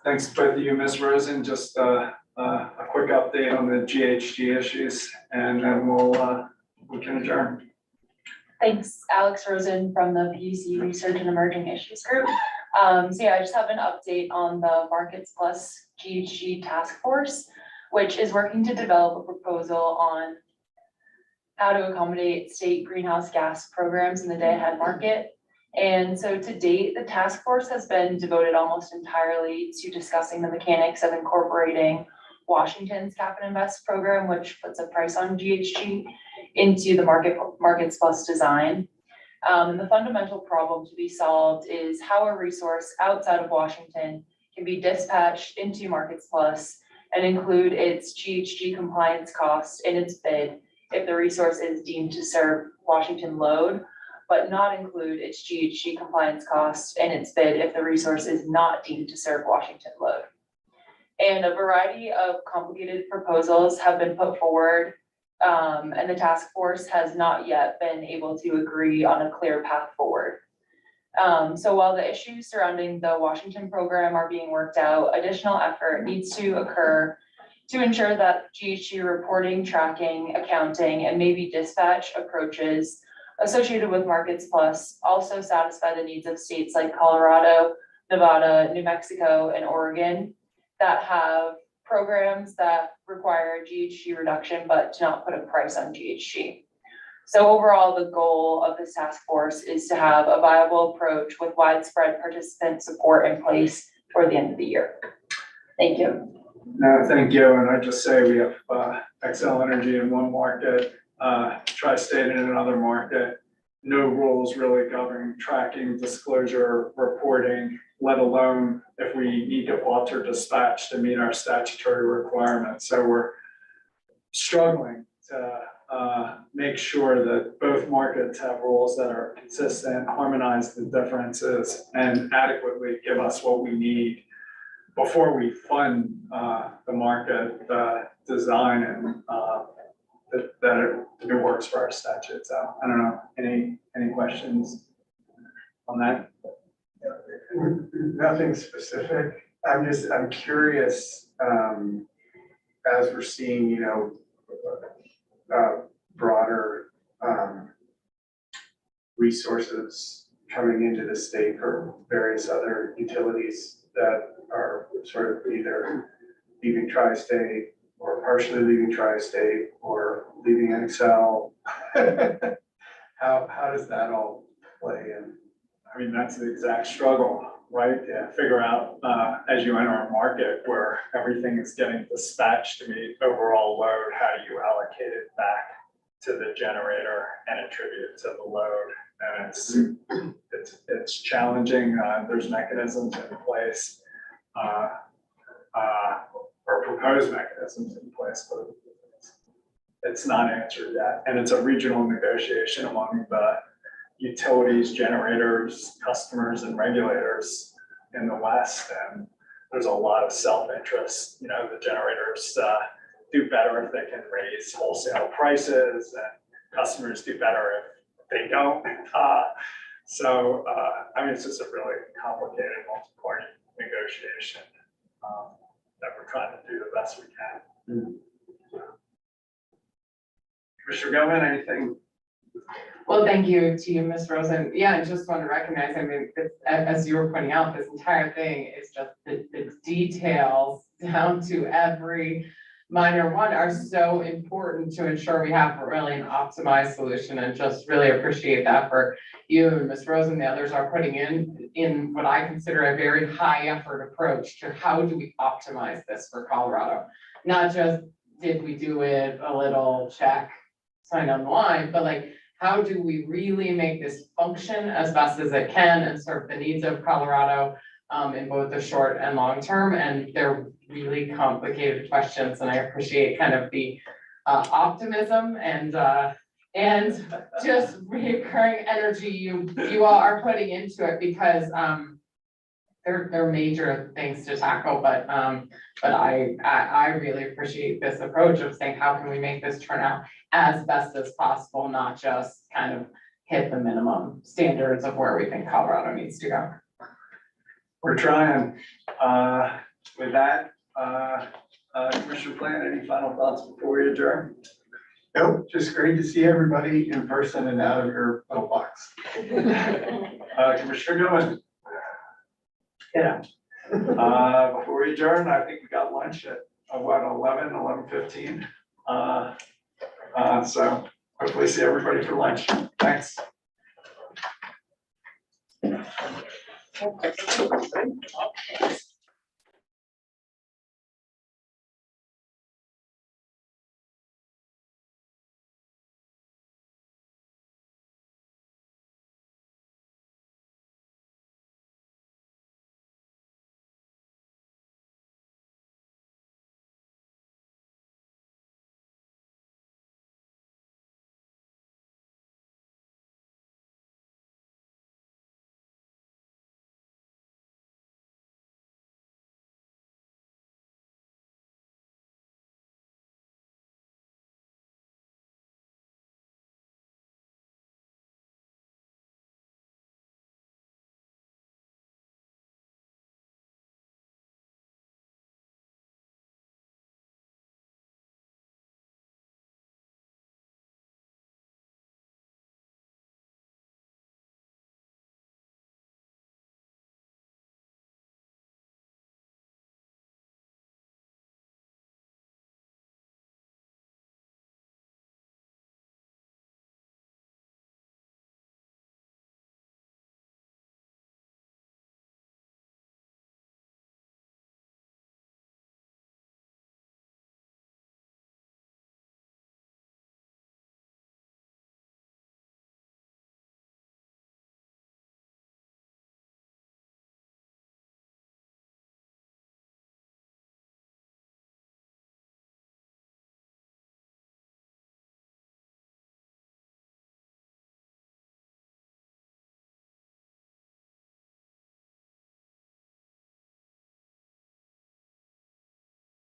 Thanks to both of you, Ms. Rosen. Just a quick update on the GHG issues, and then we can adjourn. Thanks, Alex Rosen from the PUC Research and Emerging Issues Group. So yeah, I just have an update on the Markets Plus GHG Task Force, which is working to develop a proposal on how to accommodate state greenhouse gas programs in the day-ahead market. And so to date, the task force has been devoted almost entirely to discussing the mechanics of incorporating Washington's Cap and Invest program, which puts a price on GHG, into the Markets Plus design. And the fundamental problem to be solved is how a resource outside of Washington can be dispatched into Markets Plus and include its GHG compliance costs in its bid if the resource is deemed to serve Washington load, but not include its GHG compliance costs in its bid if the resource is not deemed to serve Washington load. And a variety of complicated proposals have been put forward, and the task force has not yet been able to agree on a clear path forward. So while the issues surrounding the Washington program are being worked out, additional effort needs to occur to ensure that GHG reporting, tracking, accounting, and maybe dispatch approaches associated with Markets Plus also satisfy the needs of states like Colorado, Nevada, New Mexico, and Oregon that have programs that require GHG reduction but do not put a price on GHG. So overall, the goal of this task force is to have a viable approach with widespread participant support in place for the end of the year. Thank you. No, thank you. And I just say we have Xcel Energy in one market, Tri-State in another market. No rules really governing tracking, disclosure, reporting, let alone if we need to alter dispatch to meet our statutory requirements. So we're struggling to make sure that both markets have rules that are consistent, harmonize the differences, and adequately give us what we need before we fund the market design and that it works for our statute. So I don't know, any questions on that? Nothing specific. I'm curious, as we're seeing, broader, resources coming into the state for various other utilities that are sort of either leaving tri-state or partially leaving tri-state or leaving Excel. How does that all play in? I mean, that's the exact struggle, right? To figure out, as you enter a market where everything is getting dispatched to meet overall load, how do you allocate it back to the generator and attribute it to the load? And it's challenging. There's mechanisms in place, or proposed mechanisms in place, but it's not answered yet. And it's a regional negotiation among the utilities, generators, customers, and regulators in the West. And there's a lot of self-interest. The generators do better if they can raise wholesale prices, and customers do better if they don't. I mean, it's just a really complicated multi-party negotiation that we're trying to do the best we can. Commissioner Gilman, anything? Well, thank you to you, Ms. Rosen. Yeah, I just want to recognize, I mean, as you were pointing out, this entire thing is just the details down to every minor one are so important to ensure we have really an optimized solution, and just really appreciate that for you and Ms. Rosen. The others are putting in what I consider a very high effort approach to how do we optimize this for Colorado? Not just did we do it a little check, sign on the line, but like, how do we really make this function as best as it can and serve the needs of Colorado in both the short and long term? And they're really complicated questions, and I appreciate kind of the optimism and just reoccurring energy you all are putting into it, because they're major things to tackle, but I really appreciate this approach of saying, how can we make this turn out as best as possible, not just kind of hit the minimum standards of where we think Colorado needs to go. We're trying. With that, Commissioner Plant, any final thoughts before we adjourn? Nope, just great to see everybody in person and out of your little box. Commissioner Gilman? Yeah. Before we adjourn, I think we got lunch at 11:15. So hopefully see everybody for lunch. Thanks.